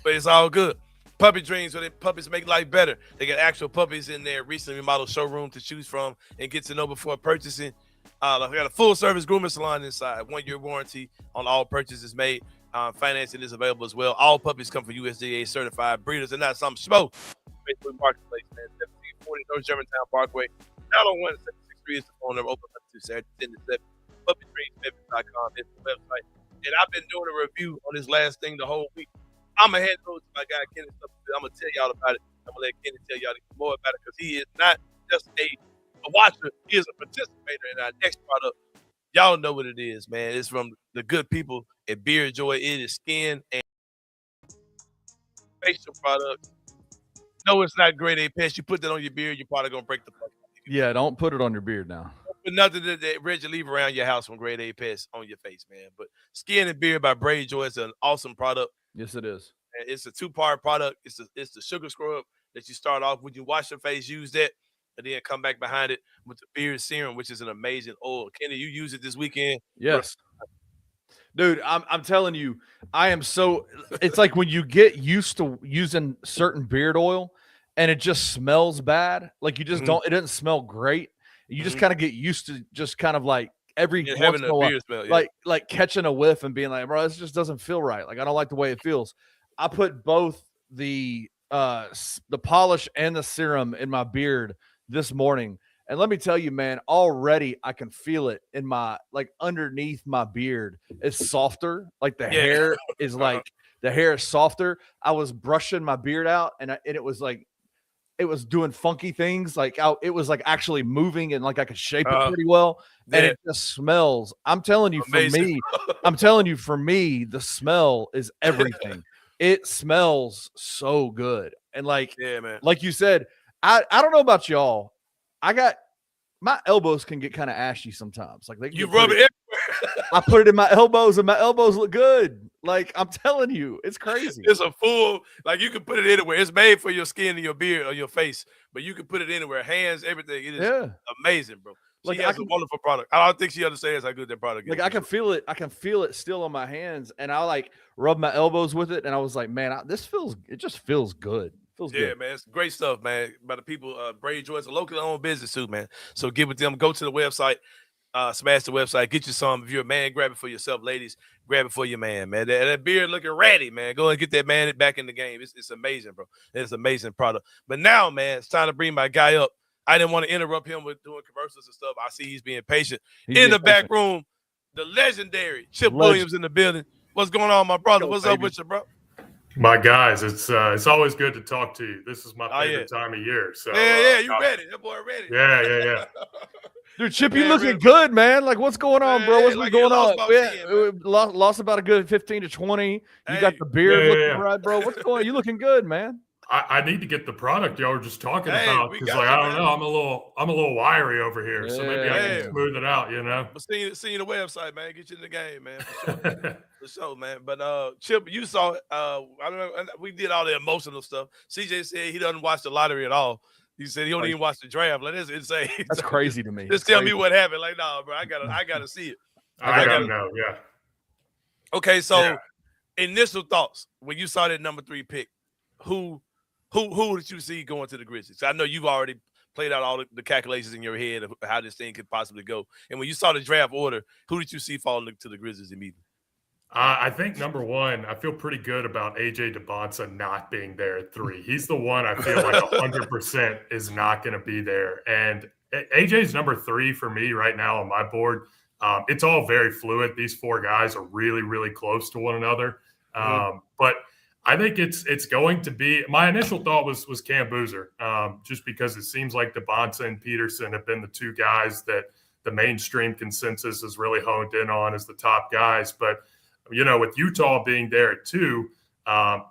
But it's all good. Puppy Dreams, where puppies make life better. They got actual puppies in their recently remodeled showroom to choose from and get to know before purchasing. We got a full-service grooming salon inside. 1-year warranty on all purchases made. Financing is available as well. All puppies come from USDA certified breeders and not some schmo. Facebook Marketplace, man. 1740 North Germantown Parkway. 901-763 is the phone number. Open up to Saturday 10 to 7. PuppyDreamsMemphis.com is the website. And I've been doing a review on this last thing the whole week. I'm going to hand it over to my guy, Kenny. I'm going to tell y'all about it. I'm going to let Kenny tell y'all more about it because he is not just a watcher. He is a participator in our next product. Y'all know what it is, man. It's from the good people at Beard Joy. It is skin and facial products. No, it's not Grade A Pest. You put that on your beard, you're probably going to break the fuck. Yeah, don't put it on your beard now. But nothing that Reggie leave around your house from Grade A Pest on your face, man. But Skin and Beard by Braid Joy is an awesome product. Yes, it is. And it's a 2-part product. It's the sugar scrub that you start off with. You wash your face, use that, and then come back behind it with the beard serum, which is an amazing oil. Kenny, you use it this weekend? Yes. Dude, I'm telling you, I am so – it's like when you get used to using certain beard oil and it just smells bad. Like you just don't – it doesn't smell great. You just kind of get used to just kind of like every once in a while, smell, like catching a whiff and being like, bro, this just doesn't feel right. Like I don't like the way it feels. I put both the polish and the serum in my beard this morning. And let me tell you, man, already I can feel it in my, like underneath my beard. It's softer. Like the hair is like, the hair is softer. I was brushing my beard out and it was like, it was doing funky things. Like it was like actually moving and like I could shape it pretty well. And it just smells. I'm telling you, for me, the smell is everything. It smells so good. And like, man. Like you said, I don't know about y'all. My elbows can get kind of ashy sometimes. Like you rub it everywhere. I put it in my elbows and my elbows look good. Like I'm telling you, it's crazy. It's a full, like you can put it anywhere. It's made for your skin and your beard or your face, but you can put it anywhere. Hands, everything. It is amazing, bro. She has a wonderful product. I don't think she understands how good that product is. Like I can feel it. I can feel it still on my hands, and I like rub my elbows with it, and I was like, man, it just feels good. Feels good. Man, it's great stuff, man. By the people, Braid Joy, it's a locally owned business too, man. So get with them. Go to the website, smash the website, get you some. If you're a man, grab it for yourself. Ladies, grab it for your man, man. That beard looking ratty, man. Go and get that man back in the game. It's amazing, bro. It's an amazing product. But now, man, it's time to bring my guy up. I didn't want to interrupt him with doing commercials and stuff. I see he's being patient. In the back room, the legendary Chip Williams in the building. What's going on, my brother? Yo, What's baby. up with you, bro? My guys, it's always good to talk to you. This is my Oh, favorite time of year. So Yeah, you ready? That boy ready. Yeah. Dude, Chip, you Man, looking really. good, man. Like, what's going on, bro? Man, What's like going you lost on? about Yeah, 10, man. we lost about a good 15 to 20. You Hey. got the beard Yeah, looking yeah. right, bro. What's going on? You looking good, man. I need to get the product y'all were just talking Hey, about we because got like you, I don't man. know, I'm a little wiry over here, so maybe I Yeah. can smooth it out, you know. But see the website, man. Get you in the game, man. For sure. For sure, man. But Chip, you saw it. I don't know. We did all the emotional stuff. CJ said he doesn't watch the lottery at all. He said he don't even watch the draft. Like, that's insane. That's crazy to me. Just tell me what happened. Like, no, bro, I gotta see it. I gotta know, yeah. Okay, so Yeah. initial thoughts when you saw that number 3 pick, who did you see going to the Grizzlies? I know you've already played out all the calculations in your head of how this thing could possibly go. And when you saw the draft order, who did you see falling to the Grizzlies immediately? I think number one, I feel pretty good about AJ DeBonsa not being there at 3. He's the one I feel like 100% is not going to be there. And AJ's number 3 for me right now on my board. It's all very fluid. These 4 guys are really, really close to one another. But I think it's going to be – my initial thought was Cam Boozer, just because it seems like DeBonsa and Peterson have been the 2 guys that the mainstream consensus is really honed in on as the top guys. But – you know, with Utah being there at 2,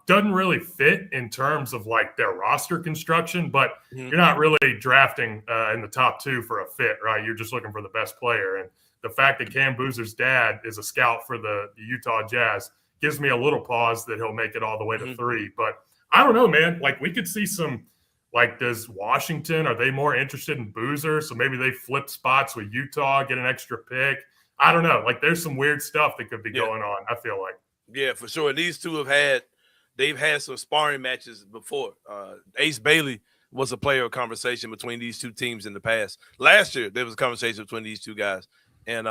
doesn't really fit in terms of like their roster construction, but you're not really drafting in the top 2 for a fit, right? You're just looking for the best player. And the fact that Cam Boozer's dad is a scout for the Utah Jazz gives me a little pause that he'll make it all the way to 3. But I don't know, man. Like, we could see some, like, does Washington, are they more interested in Boozer? So maybe they flip spots with Utah, get an extra pick. I don't know. Like, there's some weird stuff that could be going on, I feel like. Yeah, for sure. These two they've had some sparring matches before. Ace Bailey was a player of conversation between these 2 teams in the past. Last year, there was a conversation between these 2 guys, and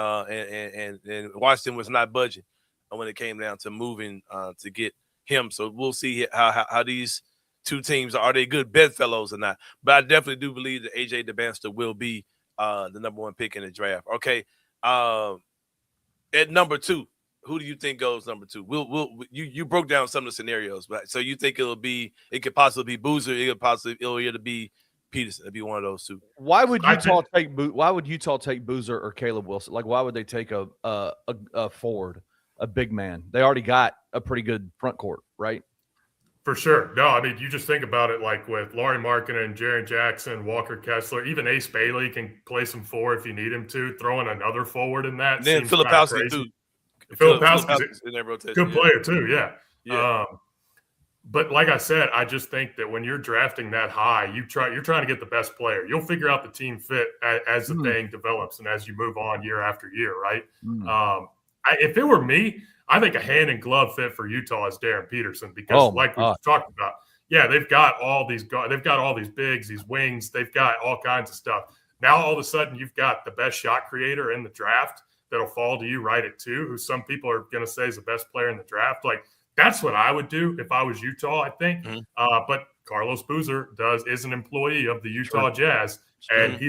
Washington was not budging when it came down to moving to get him. So we'll see how these 2 teams are they good bedfellows or not. But I definitely do believe that AJ DeBanster will be the number 1 pick in the draft. Okay. At number 2, who do you think goes number 2? You broke down some of the scenarios, but so you think it could possibly be Boozer, it'll either be Peterson, it'd be one of those 2. Why would Utah take Boozer or Caleb Wilson? Like, why would they take a forward, a big man? They already got a pretty good front court, right? For sure. No, I mean, you just think about it like with Laurie Markkinen, Jaren Jackson, Walker Kessler, even Ace Bailey can play some 4 if you need him to. Throwing another forward in that. And then Filipowski, too. Filipowski's in that rotation. Good player, too, yeah. But like I said, I just think that when you're drafting that high, you're trying to get the best player. You'll figure out the team fit as the thing develops and as you move on year after year, right? If it were me, I think a hand and glove fit for Utah is Darren Peterson because, like we talked about, they've got all these bigs, these wings, they've got all kinds of stuff. Now all of a sudden you've got the best shot creator in the draft that'll fall to you right at 2, who some people are going to say is the best player in the draft. Like, that's what I would do if I was Utah, I think. But Carlos Boozer is an employee of the Utah Jazz, and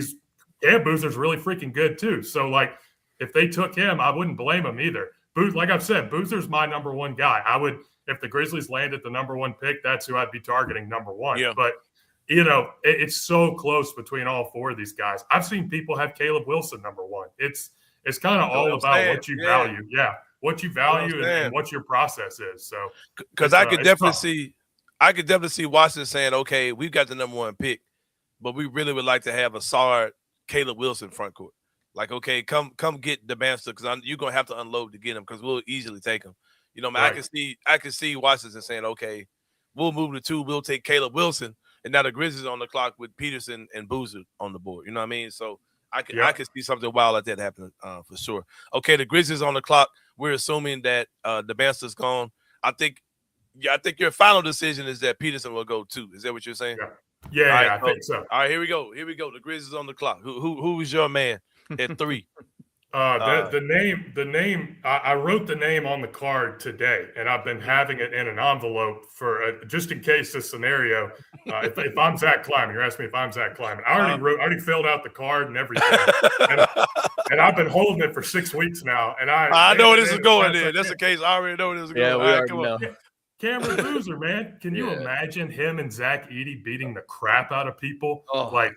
Cam Boozer's really freaking good too. So, like, if they took him, I wouldn't blame him either. Like I've said, Boozer's my number 1 guy. I would, if the Grizzlies landed the number 1 pick, that's who I'd be targeting number 1. Yeah. But, you know, it's so close between all 4 of these guys. I've seen people have Caleb Wilson number 1. It's kind of all about what you value. Yeah. What you value and what your process is. So, because I could definitely see Washington saying, okay, we've got the number 1 pick, but we really would like to have a solid Caleb Wilson front court. Like, okay, come get the Banster because you're gonna have to unload to get him because we'll easily take him. You know, man, I can see Washington saying, okay, we'll move to 2, we'll take Caleb Wilson, and now the Grizzlies on the clock with Peterson and Boozer on the board. You know what I mean? So I could see something wild like that happening for sure. Okay, the Grizzlies on the clock. We're assuming that the Banster's gone. I think your final decision is that Peterson will go 2. Is that what you're saying? Yeah, I think so. All right, here we go. The Grizzlies on the clock. Who is your man at 3? The name. I wrote the name on the card today, and I've been having it in an envelope for just in case this scenario. If I'm Zach Kleiman, you're asking me if I'm Zach Kleiman. I already filled out the card and everything, and I've been holding it for 6 weeks now. And I know where this is going. There, that's the case. I already know where this is going. Yeah, we All right, already come on. know. Cameron Boozer, man, can you imagine him and Zach Edey beating the crap out of people? Oh, like,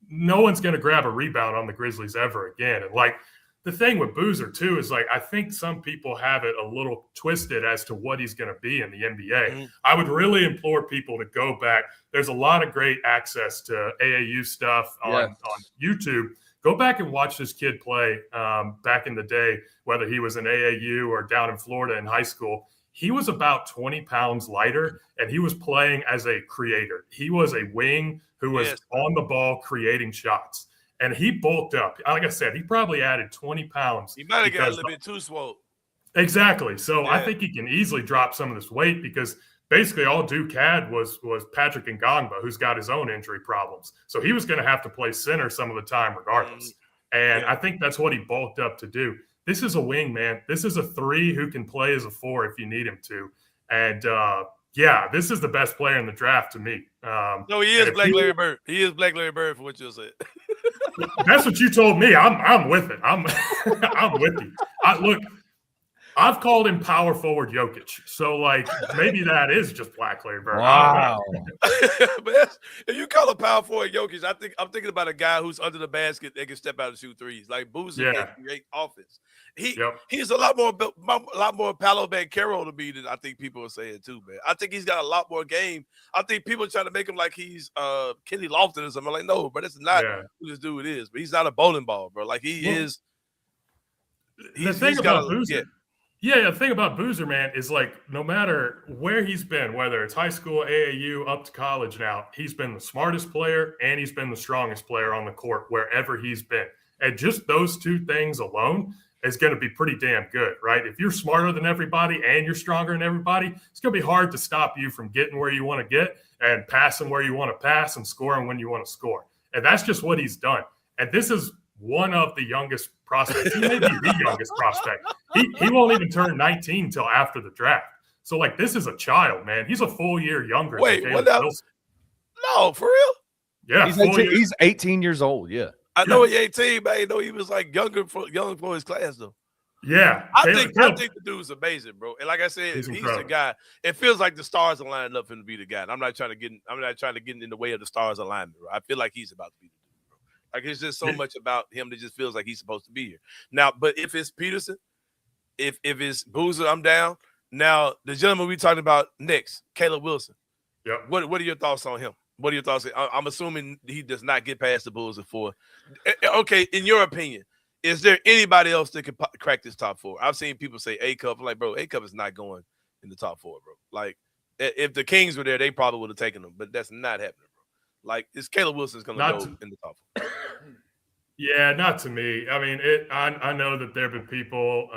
no one's going to grab a rebound on the Grizzlies ever again. And like, the thing with Boozer too is like, I think some people have it a little twisted as to what he's going to be in the NBA. Mm-hmm. I would really implore people to go back. There's a lot of great access to AAU stuff on YouTube. Go back and watch this kid play back in the day, whether he was in AAU or down in Florida in high school. He was about 20 pounds lighter, and he was playing as a creator. He was a wing who was on the ball creating shots. And he bulked up. Like I said, he probably added 20 pounds. He might have got a little bit too swole. Exactly. So I think he can easily drop some of this weight because basically all Duke had was Patrick Ngongba, who's got his own injury problems. So he was going to have to play center some of the time regardless. And I think that's what he bulked up to do. This is a wing, man. This is a 3 who can play as a 4 if you need him to. And, this is the best player in the draft to me. No, he is Black Larry Bird. He is Black Larry Bird for what you said. That's what you told me. I'm with it. I'm with you. Look, I've called him power forward Jokic. So, like, maybe that is just Black Larry Bird. Wow. But if you call a power forward Jokic, I'm thinking about a guy who's under the basket that can step out and shoot threes. Like Boozer can create offense. He's a lot more Paolo Banchero to me than I think people are saying too, man. I think he's got a lot more game. I think people are trying to make him like he's Kenny Lofton or something. I'm like, no, but that's not who this dude is. But he's not a bowling ball, bro. Like he is. The thing about Boozer. Yeah, the thing about Boozer, man, is like no matter where he's been, whether it's high school, AAU, up to college now, he's been the smartest player and he's been the strongest player on the court wherever he's been. And just those two things alone is going to be pretty damn good, right? If you're smarter than everybody and you're stronger than everybody, it's going to be hard to stop you from getting where you want to get and passing where you want to pass and scoring when you want to score. And that's just what he's done. And this is one of the youngest prospects. He may be the youngest prospect. He won't even turn 19 until after the draft. So, like, this is a child, man. He's a full year younger than Caleb Wilson. No, for real? Yeah. He's 18 years old, yeah. I know he's 18, but I know he was like young for his class, though. Yeah. I think the dude's amazing, bro. And like I said, he's the guy. It feels like the stars are lining up for him to be the guy. And I'm not trying to get in the way of the stars alignment, bro. I feel like he's about to be the dude, bro. Like it's just so much about him that just feels like he's supposed to be here. Now, but if it's Peterson, if it's Boozer, I'm down. Now, the gentleman we talking about next, Caleb Wilson. Yeah. What are your thoughts on him? What are your thoughts? I'm assuming he does not get past the Bulls at 4. Okay, in your opinion, is there anybody else that could crack this top 4? I've seen people say A-Cup. I'm like, bro, A-Cup is not going in the top 4, bro. Like, if the Kings were there, they probably would have taken him, but that's not happening, bro. Like, it's Caleb Wilson's going to go in the top 4. Yeah, not to me. I mean, I know that there have been people,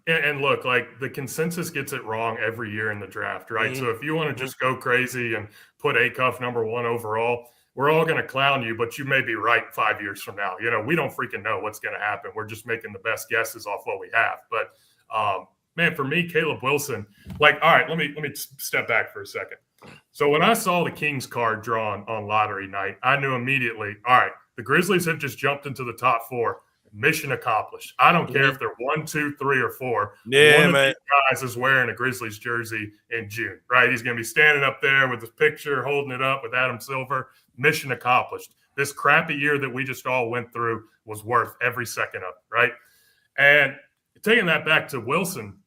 and look, like the consensus gets it wrong every year in the draft, right? Mm-hmm. So if you want to just go crazy and put A-Cuff number 1 overall, we're all going to clown you, but you may be right 5 years from now. You know, we don't freaking know what's going to happen. We're just making the best guesses off what we have. But man, for me, Caleb Wilson, like, all right, let me step back for a second. So when I saw the Kings card drawn on lottery night, I knew immediately, all right, the Grizzlies have just jumped into the top 4. Mission accomplished. I don't care if they're 1, 2, 3, or 4. Yeah, one man. of these guys is wearing a Grizzlies jersey in June, right? He's going to be standing up there with his picture, holding it up with Adam Silver. Mission accomplished. This crappy year that we just all went through was worth every second of it, right? And taking that back to Wilson,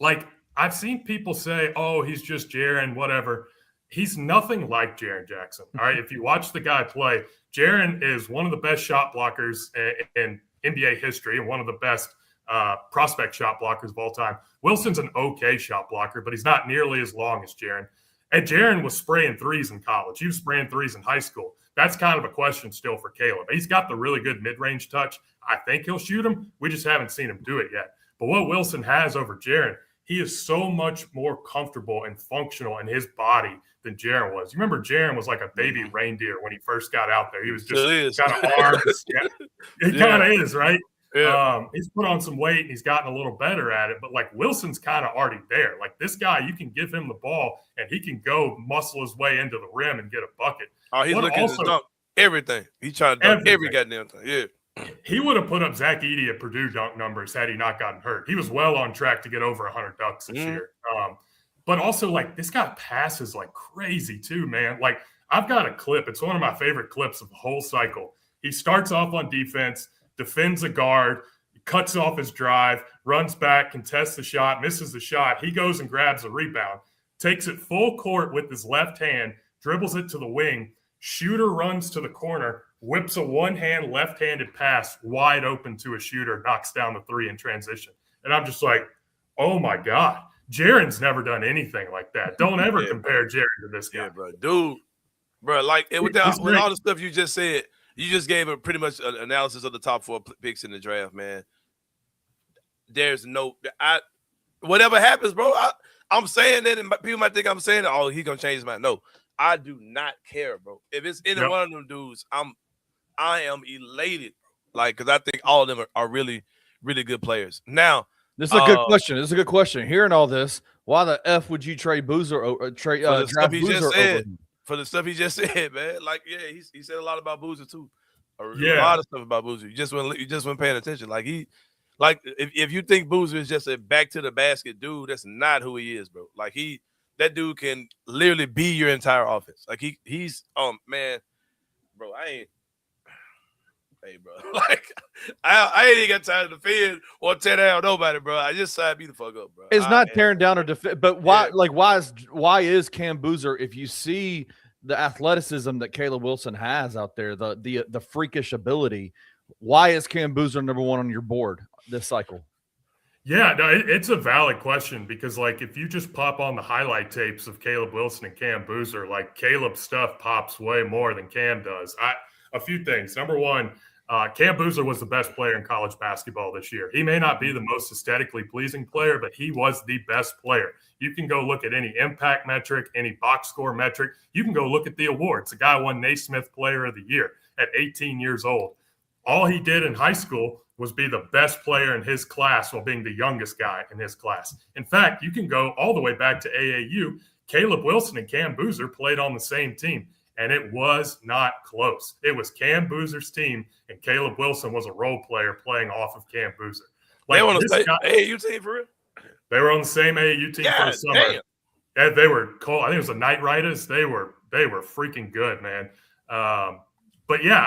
like I've seen people say, oh, he's just Jaren, whatever. He's nothing like Jaren Jackson. All right. If you watch the guy play, Jaren is one of the best shot blockers in NBA history and one of the best prospect shot blockers of all time. Wilson's an okay shot blocker, but he's not nearly as long as Jaren. And Jaren was spraying threes in college. He was spraying threes in high school. That's kind of a question still for Caleb. He's got the really good mid-range touch. I think he'll shoot him. We just haven't seen him do it yet. But what Wilson has over Jaren, he is so much more comfortable and functional in his body than Jaren was. You remember Jaren was like a baby reindeer when he first got out there. He was just kind of arms. He kind of is, right? Yeah. He's put on some weight and he's gotten a little better at it. But like Wilson's kind of already there. Like this guy, you can give him the ball and he can go muscle his way into the rim and get a bucket. Oh, he's looking to dunk everything. He's trying to dunk every goddamn thing. Yeah. he would have put up Zach Edey at Purdue dunk numbers had he not gotten hurt. He was well on track to get over 100 dunks this year. But also, like, this guy passes like crazy too, man. Like, I've got a clip. It's one of my favorite clips of the whole cycle. He starts off on defense, defends a guard, cuts off his drive, runs back, contests the shot, misses the shot. He goes and grabs a rebound, takes it full court with his left hand, dribbles it to the wing. Shooter runs to the corner, whips a one-hand left-handed pass wide open to a shooter, knocks down the three in transition. And I'm just like, oh, my God. Jaren's never done anything like that. Don't ever compare Jaren to this guy. Yeah, bro. Dude, bro, like, with all the stuff you just said, you just gave a pretty much an analysis of the top 4 picks in the draft, man. There's no – whatever happens, bro, I'm saying that, and people might think I'm saying, oh, he's going to change his mind. No, I do not care, bro. If it's any one of them dudes, I am elated, like, because I think all of them are really, really good players. Now – this is a good question. This is a good question. Hearing all this, why the F would you trade Boozer or trade draft Boozer over him? For the stuff he just said, man. Like, yeah, he said a lot about Boozer too. A lot of stuff about Boozer. You just weren't paying attention. Like, if you think Boozer is just a back to the basket dude, that's not who he is, bro. Like, that dude can literally be your entire offense. Like, he's man, bro. Hey, bro, like I ain't even got time to defend or tear down nobody, bro. I just signed me the fuck up, bro. It's not tearing down or defend, but why? Yeah. Like, why is Cam Boozer? If you see the athleticism that Caleb Wilson has out there, the freakish ability, why is Cam Boozer number 1 on your board this cycle? Yeah, no, it's a valid question because, like, if you just pop on the highlight tapes of Caleb Wilson and Cam Boozer, like, Caleb's stuff pops way more than Cam does. A few things. Number one, Cam Boozer was the best player in college basketball this year. He may not be the most aesthetically pleasing player, but he was the best player. You can go look at any impact metric, any box score metric. You can go look at the awards. The guy won Naismith Player of the Year at 18 years old. All he did in high school was be the best player in his class while being the youngest guy in his class. In fact, you can go all the way back to AAU. Caleb Wilson and Cam Boozer played on the same team. And it was not close. It was Cam Boozer's team, and Caleb Wilson was a role player playing off of Cam Boozer. Like, they were on the same AAU team for real? They were on the same AAU team for the summer. And they were cold. I think it was the Knight Riders. They were freaking good, man. But yeah,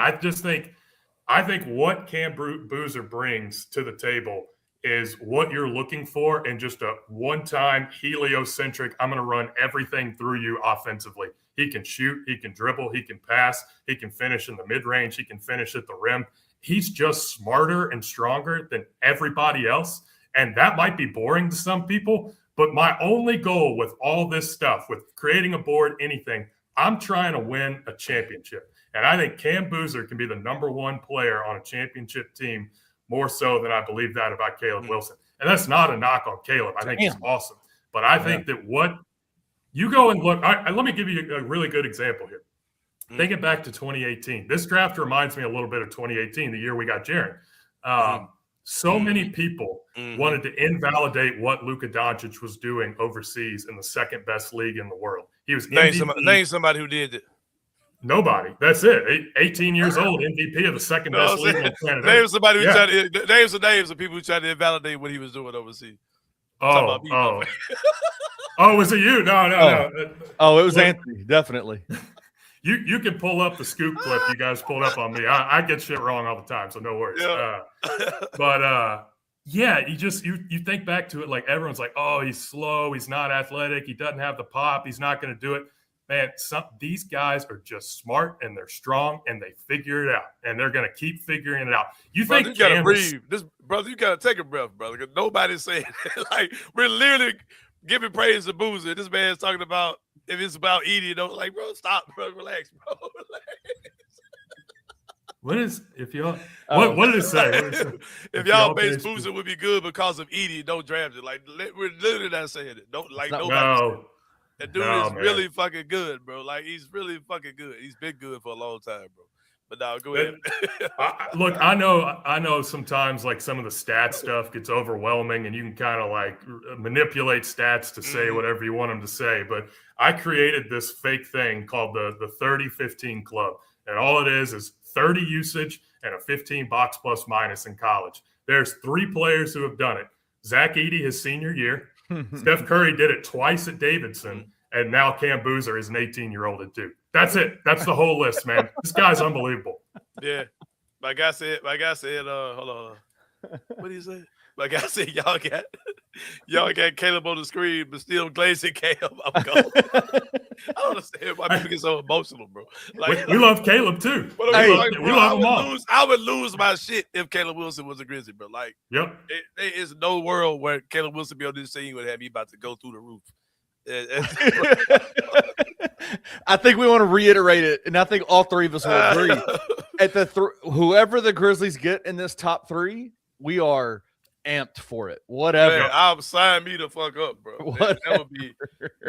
I think what Cam Boozer brings to the table is what you're looking for in just a one-time heliocentric, I'm going to run everything through you offensively. He can shoot, he can dribble, he can pass, he can finish in the mid-range, he can finish at the rim. He's just smarter and stronger than everybody else, and that might be boring to some people, but my only goal with all this stuff, with creating a board, anything, I'm trying to win a championship. And I think Cam Boozer can be the number 1 player on a championship team, more so than I believe that about Caleb Wilson. And that's not a knock on Caleb. I think he's awesome. But I think that what you go and look, let me give you a really good example here. Thinking back to 2018, this draft reminds me a little bit of 2018, the year we got Jaren. So many people wanted to invalidate what Luka Doncic was doing overseas in the second best league in the world. He was name somebody who did it. Nobody. That's it. 18 years old, MVP of the second best league in Canada. Name somebody who tried to names the names of people who tried to invalidate what he was doing overseas. Oh, was it you? No. Oh, it was Anthony, definitely. You can pull up the scoop clip you guys pulled up on me. I get shit wrong all the time, so no worries. Yeah. You think back to it, like everyone's like, oh, he's slow, he's not athletic, he doesn't have the pop, he's not going to do it. Man, these guys are just smart and they're strong and they figure it out, and they're going to keep figuring it out. You got to breathe. Brother, you got to take a breath, brother, because nobody's saying it. Like, we're literally giving praise to Boozer. This man's talking about if it's about Edey, like, bro, stop, bro, relax, bro. What did it say? If y'all base Boozer would be good because of Edey, don't draft it. Like, we're literally not saying it. Don't like nobody. That dude is really fucking good, bro. Like, he's really fucking good. He's been good for a long time, bro. But now, go ahead. Look, I know sometimes, like, some of the stat stuff gets overwhelming and you can kind of, like, manipulate stats to say whatever you want them to say. But I created this fake thing called the 30-15 Club. And all it is 30 usage and a 15 box plus minus in college. There's 3 players who have done it. Zach Edey his senior year. Steph Curry did it twice at Davidson. And now Cam Boozer is an 18-year-old at Duke. That's it. That's the whole list, man. This guy's unbelievable. Yeah. Like I said, hold on. What do you say? Like I said, y'all got Caleb on the screen, but still glazing Caleb. I'm going. I don't understand why people get so emotional, bro. Like we love Caleb too. We love them all. I would lose my shit if Caleb Wilson was a Grizzly, bro. Like, yep. There is no world where Caleb Wilson be on this team would have me about to go through the roof. I think we want to reiterate it, and I think all 3 of us will agree. At whoever the Grizzlies get in this top 3, we are amped for it. Whatever. Man, I'll sign me the fuck up, bro. That would be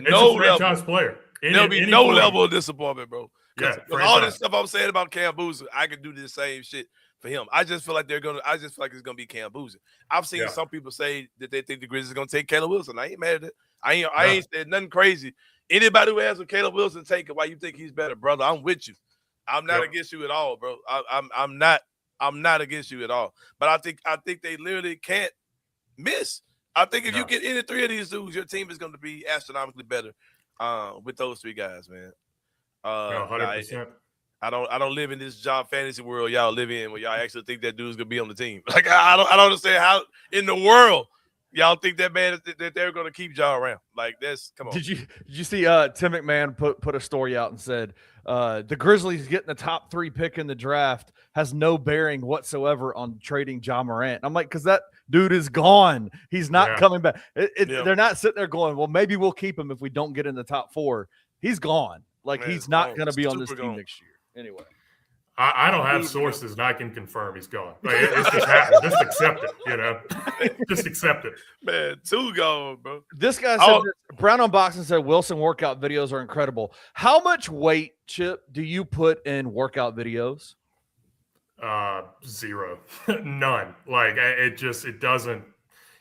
no franchise player. There'll be no level of disappointment, bro. Yeah, all this stuff I'm saying about Cam Boozer, I can do the same shit for him. I just feel like it's gonna be Cam Boozer. I've seen some people say that they think the Grizzlies are gonna take Caleb Wilson. I ain't mad at it. I ain't said nothing crazy. Anybody who has a Caleb Wilson take it, why you think he's better, brother? I'm with you. I'm not against you at all, bro. I'm not against you at all. But I think they literally can't miss. I think if you get any 3 of these dudes, your team is going to be astronomically better with those 3 guys, man. 100%. I don't live in this job fantasy world y'all live in where y'all actually think that dude's gonna be on the team. Like I don't understand how in the world y'all think that man that they're gonna keep y'all around. Like that's come on. Did you see Tim McMahon put a story out and said the Grizzlies getting the top 3 pick in the draft has no bearing whatsoever on trading Ja Morant. I'm like, because that dude is gone. He's not coming back. They're not sitting there going, well, maybe we'll keep him if we don't get in the top 4. He's gone. Like man, he's not going to be on this team next year. Anyway, I don't have sources, and I can confirm he's gone. Like, it's just happened. Just accept it, you know. Just accept it. Man, 2 gone, bro. This guy said Brown Unboxing said Wilson workout videos are incredible. How much weight, Chip, do you put in workout videos? 0. None. Like it doesn't.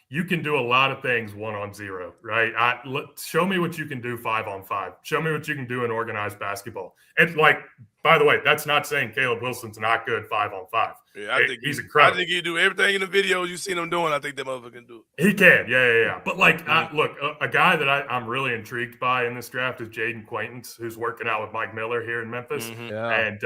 You can do a lot of things 1-on-0, right? Show me what you can do 5-on-5. Show me what you can do in organized basketball. And like, by the way, that's not saying Caleb Wilson's not good 5-on-5. Yeah, I think he's incredible. I think he do everything in the videos you've seen him doing. I think that motherfucker can do it. He can, yeah. But like, look, a guy that I'm really intrigued by in this draft is Jaden Quaintance, who's working out with Mike Miller here in Memphis. And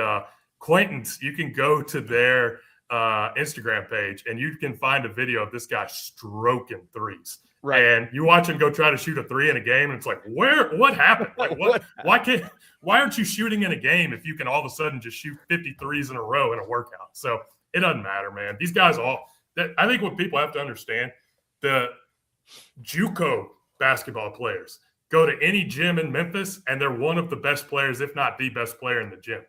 Quaintance, you can go to their Instagram page and you can find a video of this guy stroking threes. Right. And you watch him go try to shoot a 3 in a game, and it's like, what happened? Like, why aren't you shooting in a game if you can all of a sudden just shoot 50 threes in a row in a workout? So it doesn't matter, man. These guys I think what people have to understand, the JUCO basketball players go to any gym in Memphis and they're one of the best players, if not the best player in the gym.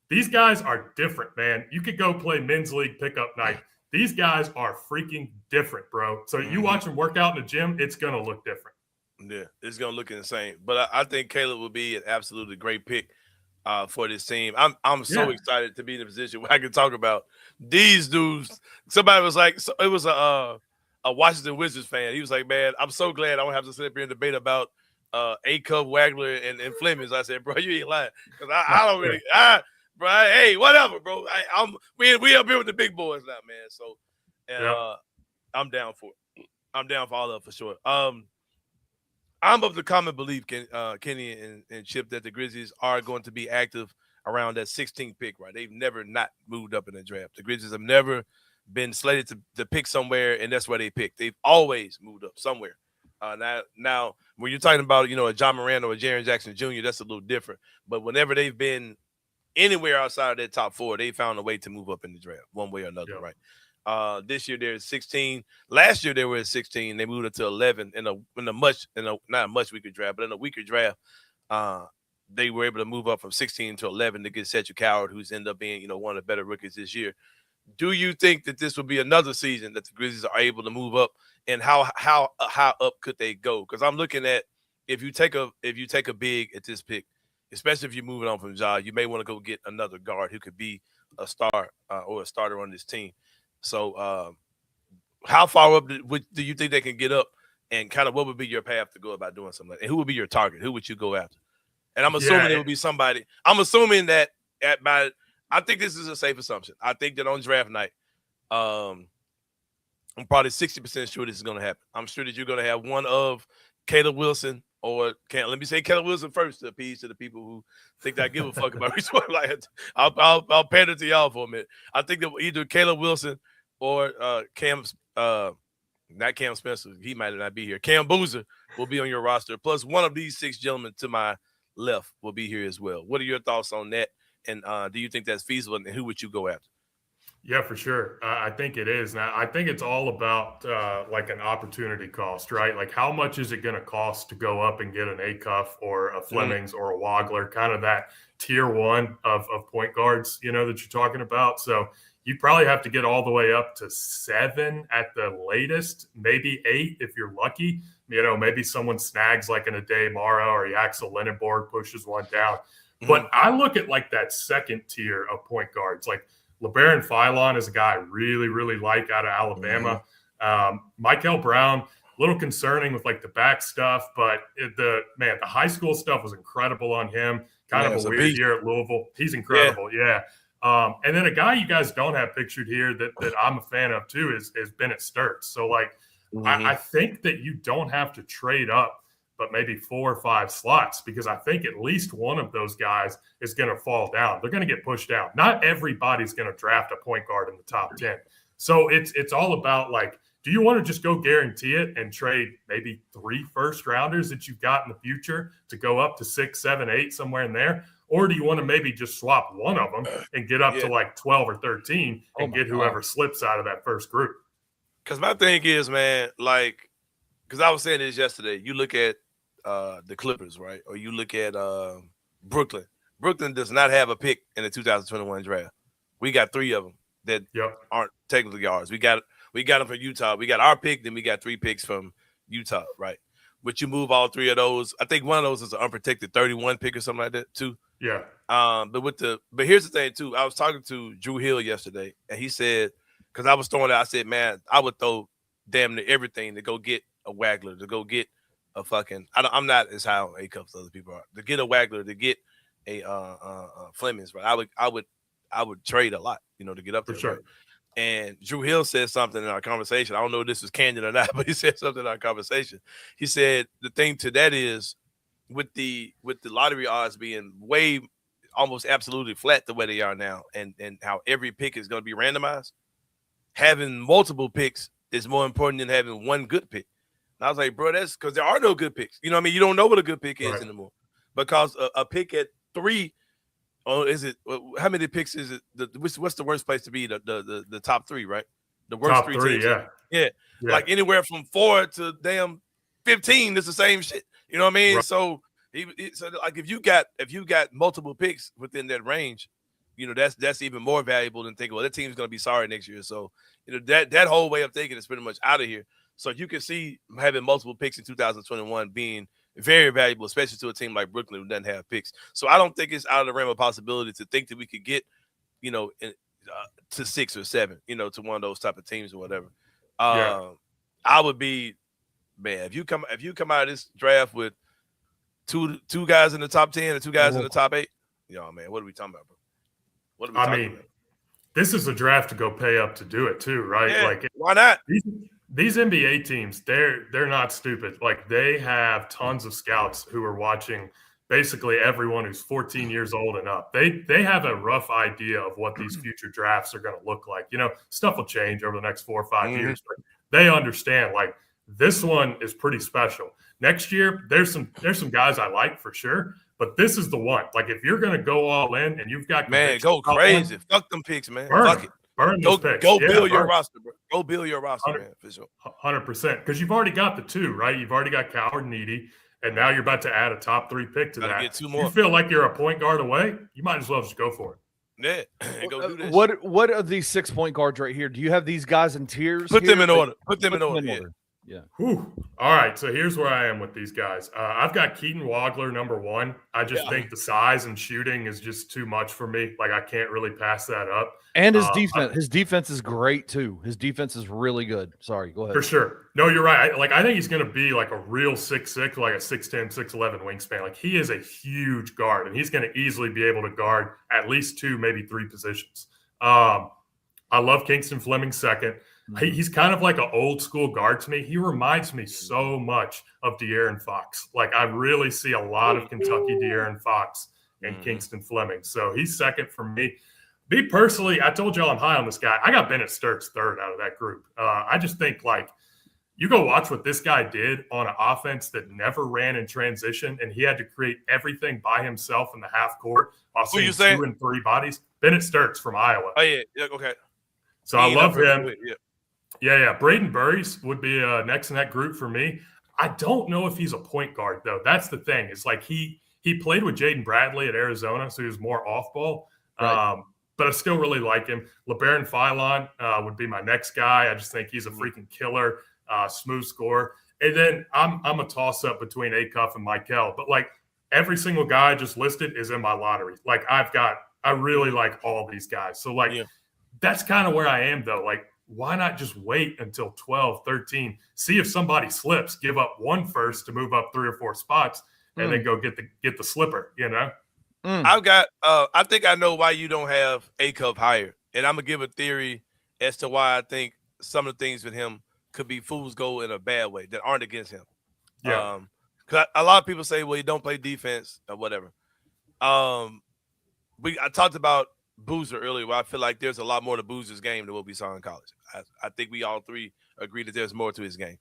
These guys are different, man. You could go play men's league pickup night. These guys are freaking different, bro. So you watch them work out in the gym, it's going to look different. Yeah, it's going to look insane. But I think Caleb will be an absolutely great pick for this team. I'm so excited to be in a position where I can talk about these dudes. Somebody was like, it was a Washington Wizards fan. He was like, man, I'm so glad I don't have to sit up here and debate about A-Cup, Wagler, and Flemings. I said, bro, you ain't lying. Because I don't really bro, hey, whatever, bro. We up here with the big boys now, man. So, I'm down for it. I'm down for all of it for sure. I'm of the common belief, Kenny and Chip, that the Grizzlies are going to be active around that 16th pick. Right? They've never not moved up in the draft. The Grizzlies have never been slated to pick somewhere, and that's where they pick. They've always moved up somewhere. Now, when you're talking about a John Moran or a Jaren Jackson Jr., that's a little different. But whenever they've been anywhere outside of their top 4, they found a way to move up in the draft one way or another, right? This year they're 16. Last year they were at 16. They moved up to 11 in a not a much weaker draft, but in a weaker draft, they were able to move up from 16 to 11 to get Cedric Coward, who's ended up being one of the better rookies this year. Do you think that this will be another season that the Grizzlies are able to move up, and how up could they go? Because I'm looking at if you take a big at this pick, especially if you're moving on from Ja, you may want to go get another guard who could be a star or a starter on this team. So how far up do you think they can get up, and kind of what would be your path to go about doing something like that? And who would be your target? Who would you go after? And I'm assuming it would be somebody. I'm assuming that I think this is a safe assumption. I think that on draft night, I'm probably 60% sure this is going to happen. I'm sure that you're going to have one of Caleb Wilson or let me say Caleb Wilson first to appease to the people who think that I give a fuck about which one. Like, I'll pander to y'all for a minute. I think that either Caleb Wilson or not Cam Spencer. He might not be here. Cam Boozer will be on your roster. Plus, one of these 6 gentlemen to my left will be here as well. What are your thoughts on that? And do you think that's feasible? And who would you go after? Yeah, for sure. I think it is. Now, I think it's all about like an opportunity cost, right? Like how much is it going to cost to go up and get an A-Cuff or a Flemings or a Wagler, kind of that tier 1 of point guards, that you're talking about. So you probably have to get all the way up to 7 at the latest, maybe 8 if you're lucky. Maybe someone snags like an Ade Mara or Yaxel Lenenborg pushes one down. But I look at like that second tier of point guards, like LeBaron Philon is a guy I really, really like out of Alabama. Michael Brown, a little concerning with like the back stuff, but the high school stuff was incredible on him. Kind of a weird year at Louisville. He's incredible. Yeah. And then a guy you guys don't have pictured here that I'm a fan of too is Bennett Sturts. So like, I think that you don't have to trade up, but maybe 4 or 5 slots, because I think at least one of those guys is going to fall down. They're going to get pushed down. Not everybody's going to draft a point guard in the top 10. So it's all about like, do you want to just go guarantee it and trade maybe 3 first-rounders that you've got in the future to go up to 6, 7, 8, somewhere in there? Or do you want to maybe just swap one of them and get up to like 12 or 13 and get whoever slips out of that first group? Because my thing is, man, like, because I was saying this yesterday, you look at the Clippers, right? Or you look at Brooklyn. Brooklyn does not have a pick in the 2021 draft. We got 3 of them that aren't technically ours. We got them from Utah. We got our pick, then we got 3 picks from Utah, right? But you move all 3 of those. I think one of those is an unprotected 31 pick or something like that, too. Yeah. But here's the thing, too. I was talking to Drew Hill yesterday, and he said, because I was throwing it, I said, man, I would throw damn near everything to go get a Wagler, to go get a fucking. I'm not as high on A-Cups as other people are. To get a Wagler, to get a Flemings, right? I would trade a lot, to get up there. For sure. Right? And Drew Hill said something in our conversation. I don't know if this was candid or not, but he said something in our conversation. He said the thing to that is with the lottery odds being way almost absolutely flat the way they are now, and how every pick is going to be randomized, having multiple picks is more important than having one good pick. And I was like, bro, that's because there are no good picks. You know what I mean? You don't know what a good pick is anymore. Because a pick at 3, is it? How many picks is it? What's the worst place to be? The top 3, right? The worst top 3 teams. Yeah. Like anywhere from 4 to damn 15 is the same shit. You know what I mean? Right. So like if you got multiple picks within that range, that's even more valuable than thinking, well, that team's gonna be sorry next year. So that whole way of thinking is pretty much out of here. So you can see having multiple picks in 2021 being very valuable, especially to a team like Brooklyn who doesn't have picks. So I don't think it's out of the realm of possibility to think that we could get, to 6 or 7, to one of those type of teams or whatever. I would be, man, if you come out of this draft with two guys in the top 10 and 2 guys in the top 8, man, what are we talking about, bro? What are we talking about? This is a draft to go pay up to do it too, right? Yeah, like, why not? These NBA teams, they're not stupid. Like, they have tons of scouts who are watching basically everyone who's 14 years old and up. They have a rough idea of what these future drafts are going to look like. Stuff will change over the next 4 or 5 years, but they understand, like, this one is pretty special. Next year, there's some guys I like for sure, but this is the one. Like, if you're going to go all in and you've got, man, go crazy. Fuck them picks, man. Fuck it. Burn those picks. Go build your roster, bro. Go build your roster, man, for sure. 100%. Because you've already got the 2, right? You've already got Coward and Edey, and now you're about to add a top 3 pick to that. Get 2 more. You feel like you're a point guard away, you might as well just go for it. Yeah. Go do this. What are these 6 point guards right here? Do you have these guys in tiers? Put them in order. Put them in order. Yeah. Whew. All right, so here's where I am with these guys. I've got Keaton Wagler number 1. I just think the size and shooting is just too much for me. Like I can't really pass that up. And his defense is great too. His defense is really good. Sorry, go ahead. For sure. No, you're right. I think he's going to be like a real 6'6", like a 6'10", 6'11" wingspan. Like he is a huge guard, and he's going to easily be able to guard at least 2, maybe 3 positions. I love Kingston Fleming second. He's kind of like an old school guard to me. He reminds me so much of De'Aaron Fox. Like I really see a lot of Kentucky De'Aaron Fox and Kingston Fleming. So he's second for me. Me personally, I told y'all I'm high on this guy. I got Bennett Sturts third out of that group. I just think like you go watch what this guy did on an offense that never ran in transition, and he had to create everything by himself in the half court while seeing 2 and 3 bodies. Bennett Sturts from Iowa. Oh yeah, okay. So I love him. Yeah. Braden Burries would be next in that group for me. I don't know if he's a point guard though. That's the thing. It's like he played with Jaden Bradley at Arizona, so he was more off ball. Right. But I still really like him. LeBaron Philon would be my next guy. I just think he's a freaking killer, smooth scorer. And then I'm a toss up between Acuff and Michael. But like every single guy I just listed is in my lottery. Like I really like all these guys. So like that's kind of where I am though. Like why not just wait until 12, 13, see if somebody slips, give up 1 first to move up 3 or 4 spots, and then go get the slipper, you know? I've got I think I know why you don't have A-Cup higher. And I'm gonna give a theory as to why I think some of the things with him could be fool's gold in a bad way that aren't against him. Yeah. Because a lot of people say, well, you don't play defense or whatever. I talked about Boozer earlier, where I feel like there's a lot more to Boozer's game than what we saw in college. I think we all three agree that there's more to his game.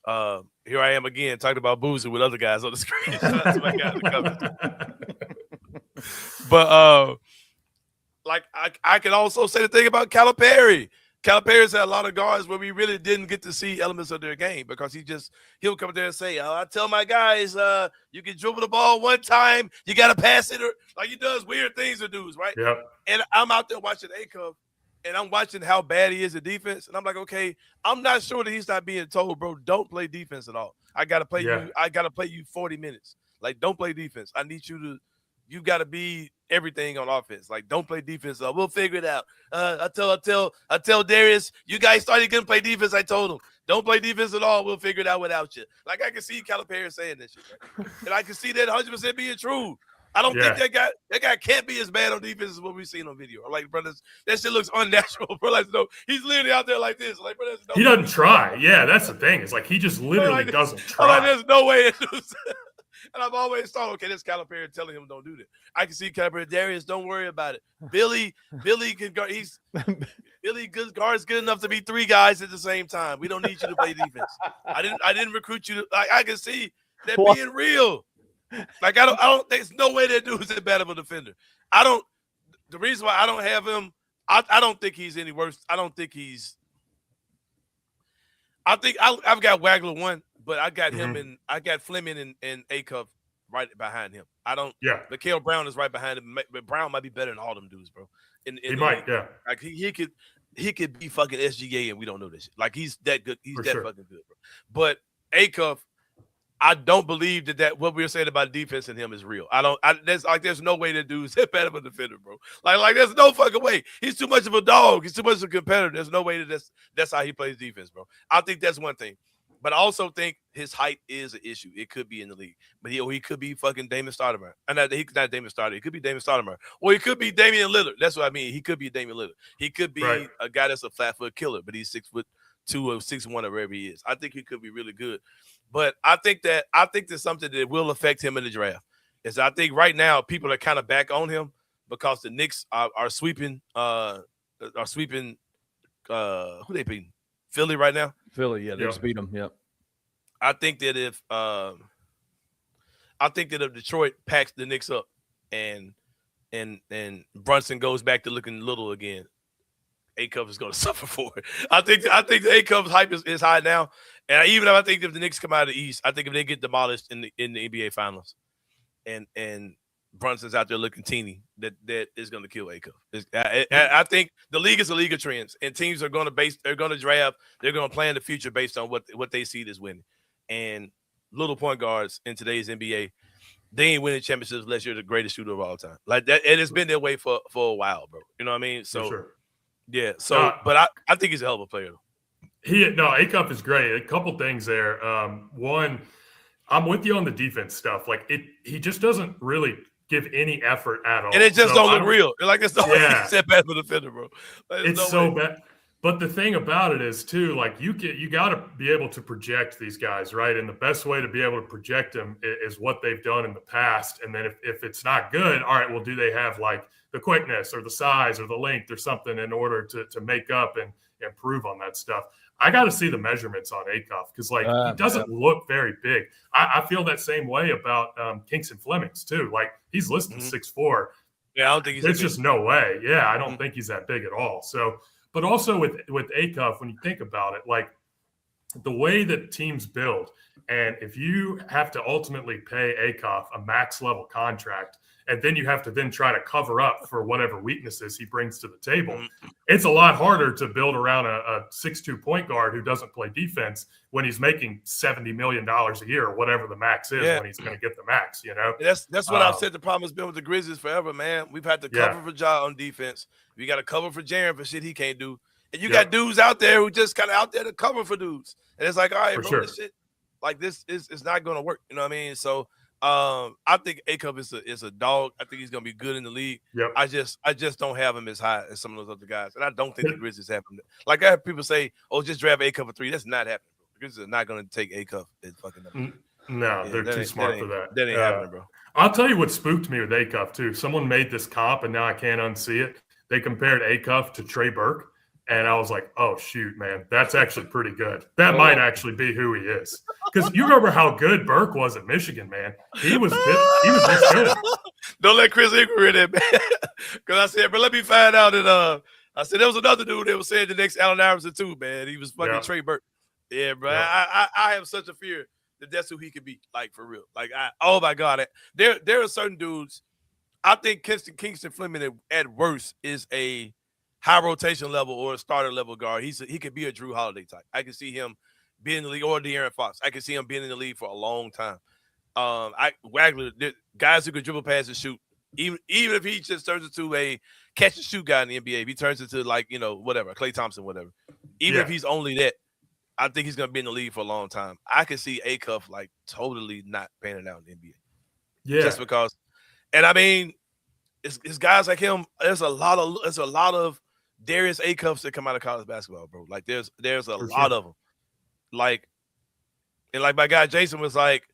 Here I am again talking about Boozer with other guys on the screen. But like I can also say the thing about Calipari. Calipari's had a lot of guards where we really didn't get to see elements of their game because he'll come there and say, I tell my guys, you can dribble the ball 1 time, you got to pass it. Like he does weird things to dudes, right? Yeah. And I'm out there watching A-Cup, and I'm watching how bad he is at defense, and I'm like, okay, I'm not sure that he's not being told, bro, don't play defense at all. I got to play you. I got to play you 40 minutes. Like, don't play defense. I need you got to be everything on offense. Like, don't play defense. We'll figure it out. I tell Darius, you guys started going to play defense. I told him, don't play defense at all. We'll figure it out without you. Like, I can see Calipari saying this shit, right? And I can see that 100% being true. I don't think that guy can't be as bad on defense as what we've seen on video. I'm like, bro, that shit looks unnatural, bro. Like, no, he's literally out there like this. Like, bro, he doesn't try. Yeah, that's the thing. It's like he just literally doesn't try. Like, there's no way to do this. And I've always thought, okay, this Calipari telling him don't do that. I can see Calipari, Darius, don't worry about it. Billy can guard. Billy guards good enough to be 3 guys at the same time. We don't need you to play defense. I didn't recruit you. I can see that being real. Like I don't. There's no way that dude's that bad of a defender. The reason why I don't have him, I don't think he's any worse. I think I've got Wagler 1, but I got him and I got Fleming and A-Cup right behind him. I don't. Yeah. Mikael Brown is right behind him. But Brown might be better than all them dudes, bro. He might. Yeah. Like he could be fucking SGA and we don't know this shit. Like he's that good. He's fucking good, bro. But A-Cup, I don't believe that what we were saying about defense in him is real. There's no way that dude's that bad of a defender, bro. Like there's no fucking way. He's too much of a dog. He's too much of a competitor. There's no way that's how he plays defense, bro. I think that's one thing. But I also think his height is an issue. It could be in the league. But he could be fucking Damon Stoudemire. And he's not Damon Stoudemire. He could be Damon Stoudemire. Or he could be Damian Lillard. That's what I mean. He could be Damian Lillard. He could be a guy that's a flat-foot killer, but he's 6'2" or 6'1" or wherever he is. I think he could be really good. But I think there's something that will affect him in the draft. Is I think right now people are kind of back on him because the Knicks are sweeping who they beating? Philly right now? Philly, yeah, they just beat them. Yep. I think that if Detroit packs the Knicks up and Brunson goes back to looking little again, A-Cup is going to suffer for it. I think the A-Cup's hype is high now, and I think if the Knicks come out of the East, I think if they get demolished in the NBA Finals, and Brunson's out there looking teeny, that is going to kill A Cuff. I think the league is a league of trends, and teams are going to draft, they're going to plan the future based on what they see as winning. And little point guards in today's NBA, they ain't winning championships unless you're the greatest shooter of all time. Like that, it has been their way for a while, bro. You know what I mean? So, For sure. yeah. So, but I think he's a hell of a player, though. A Cuff is great. A couple things there. One, I'm with you on the defense stuff. Like he just doesn't really give any effort at all, and it just don't look real. Like it's always setback for the defender, bro. Like, it's so bad. But the thing about it is too, like you got to be able to project these guys, right? And the best way to be able to project them is what they've done in the past. And then if it's not good, all right, well, do they have like the quickness or the size or the length or something in order to make up and improve on that stuff? I got to see the measurements on A Cuff because like he doesn't look very big. I feel that same way about Kingston Flemings too. Like he's listed 6'4". Yeah, I don't think he's. There's just no way. Yeah, I don't think he's that big at all. So. But also with A Cuff, when you think about it, like the way that teams build, and if you have to ultimately pay A Cuff a max level contract, and then you have to then try to cover up for whatever weaknesses he brings to the table, it's a lot harder to build around a 6'2" point guard who doesn't play defense when he's making $70 million a year or whatever the max is when he's going to get the max, you know? That's what I've said the problem has been with the Grizzlies forever, man. We've had to cover for Ja on defense. We got to cover for Jaren for shit he can't do. And you got dudes out there who just kind of out there to cover for dudes. And it's like, all right, bro, this shit, like this is not going to work. You know what I mean? So I think A Cuff is a dog. I think he's going to be good in the league. Yep. I just don't have him as high as some of those other guys. And I don't think the Grizzlies have him. Like I have people say, oh, just draft A Cuff for 3. That's not happening, bro. The Grizzlies are not going to take A Cuff as fucking number 3. No, they're too smart for that. That ain't happening, bro. I'll tell you what spooked me with A Cuff too. Someone made this comp and now I can't unsee it. They compared A Cuff to Trey Burke. And I was like, oh, shoot, man, that's actually pretty good. That might actually be who he is. Because you remember how good Burke was at Michigan, man. He was this good. Don't let Chris Ingram in there, man. Because I said, bro, let me find out that I said there was another dude that was saying the next Allen Iverson too, man. He was fucking Trey Burke. Yeah, bro. I have such a fear that that's who he could be, like, for real. Like, oh, my God. There are certain dudes. I think Kingston Fleming at worst is a high rotation level or a starter level guard. He could be a Drew Holiday type. I can see him being in the league, or De'Aaron Fox. I can see him being in the league for a long time. Wagler, guys who can dribble, pass, and shoot. Even if he just turns into a catch and shoot guy in the NBA, if he turns into whatever, Klay Thompson, whatever. Even if he's only that, I think he's gonna be in the league for a long time. I can see A Cuff like totally not panning out in the NBA. Yeah, just because. And I mean, it's guys like him. There's a lot of Darius A Cuffs that come out of college basketball, bro. Like there's a lot of them. Like, and like my guy Jason was like,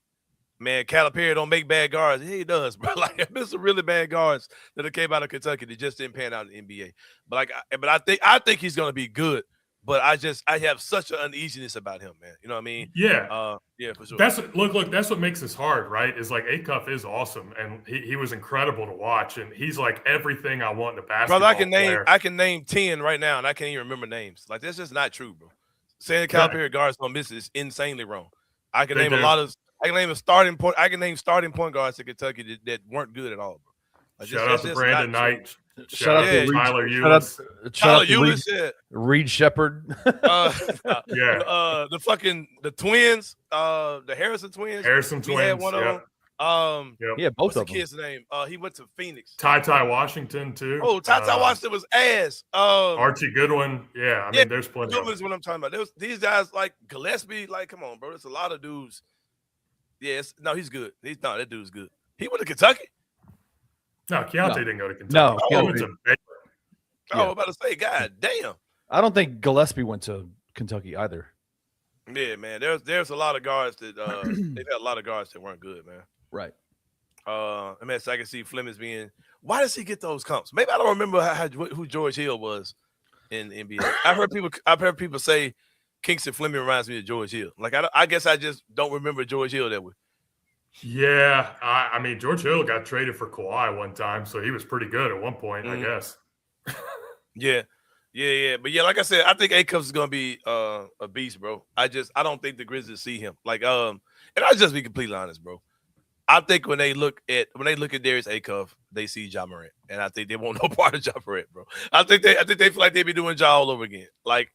man, Calipari don't make bad guards. Yeah, he does, bro. Like there's some really bad guards that came out of Kentucky that just didn't pan out in the NBA. But I think he's gonna be good. But I have such an uneasiness about him, man. You know what I mean? Yeah. Yeah, for sure. That's what makes this hard, right? Is like A Cuff is awesome and he was incredible to watch, and he's like everything I want in a basketball player. I can name 10 right now, and I can't even remember names. Like that's just not true, bro. Saying Calipari guards don't miss is insanely wrong. I can name starting point guards in Kentucky that weren't good at all, bro. Like, shout out to Brandon Knight. Shout out to Tyler Eulis. Tyler Eulis, Reed Shepard. The twins, the Harrison twins. We had one of them. Yeah, both what's of the them. kid's name? He went to Phoenix. Ty Washington too. Oh, Ty Washington was ass. Archie Goodwin. Yeah, I mean, there's plenty. Goodwin's what I'm talking about. These guys like Gillespie. Like, come on, bro. There's a lot of dudes. Yes, no, he's good. That dude's good. He went to Kentucky. No, Keontae didn't go to Kentucky. No, he went to Baylor. I was about to say, God damn. I don't think Gillespie went to Kentucky either. Yeah, man. There's a lot of guards that they've had a lot of guards that weren't good, man. Right. I mean, so I can see Fleming's being. Why does he get those comps? Maybe I don't remember who George Hill was in the NBA. I've heard people say Kingston Fleming reminds me of George Hill. Like I guess I just don't remember George Hill that way. Yeah, I mean, George Hill got traded for Kawhi one time, so he was pretty good at one point, I guess. Yeah. But yeah, like I said, I think A Cuff is gonna be a beast, bro. I don't think the Grizzlies see him. Like, and I'll just be completely honest, bro. I think when they look at Darius Acuff, they see Ja Morant, and I think they want no part of Ja Morant, bro. I think they feel like they be doing Ja all over again. Like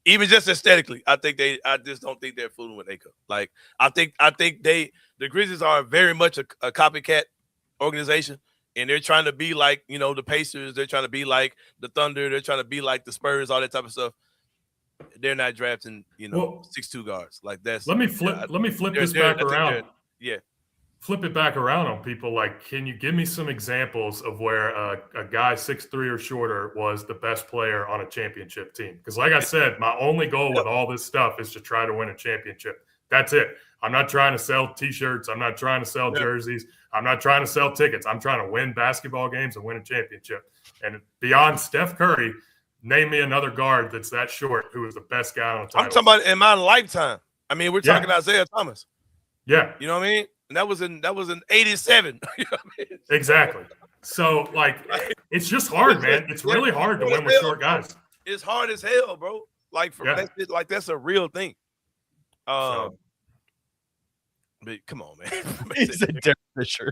even just aesthetically, I just don't think they're fooling with Acuff. Like I think the Grizzlies are very much a copycat organization, and they're trying to be like the Pacers. They're trying to be like the Thunder. They're trying to be like the Spurs. All that type of stuff. They're not drafting 6'2" guards like that's. Let me flip this back around. Yeah. Flip it back around on people. Like, can you give me some examples of where a guy 6'3" or shorter was the best player on a championship team? Because like I said, my only goal with all this stuff is to try to win a championship. That's it. I'm not trying to sell T-shirts. I'm not trying to sell jerseys. I'm not trying to sell tickets. I'm trying to win basketball games and win a championship. And beyond Steph Curry, name me another guard that's that short who is the best guy on the title. I'm talking about in my lifetime. I mean, we're talking Isaiah Thomas. Yeah. You know what I mean? And that was in 87. You know what I mean? Exactly. So, like, it's just hard, man. It's really hard to win with short guys. It's hard as hell, bro. Like, that's a real thing. But come on, man. He's a Derek Fisher.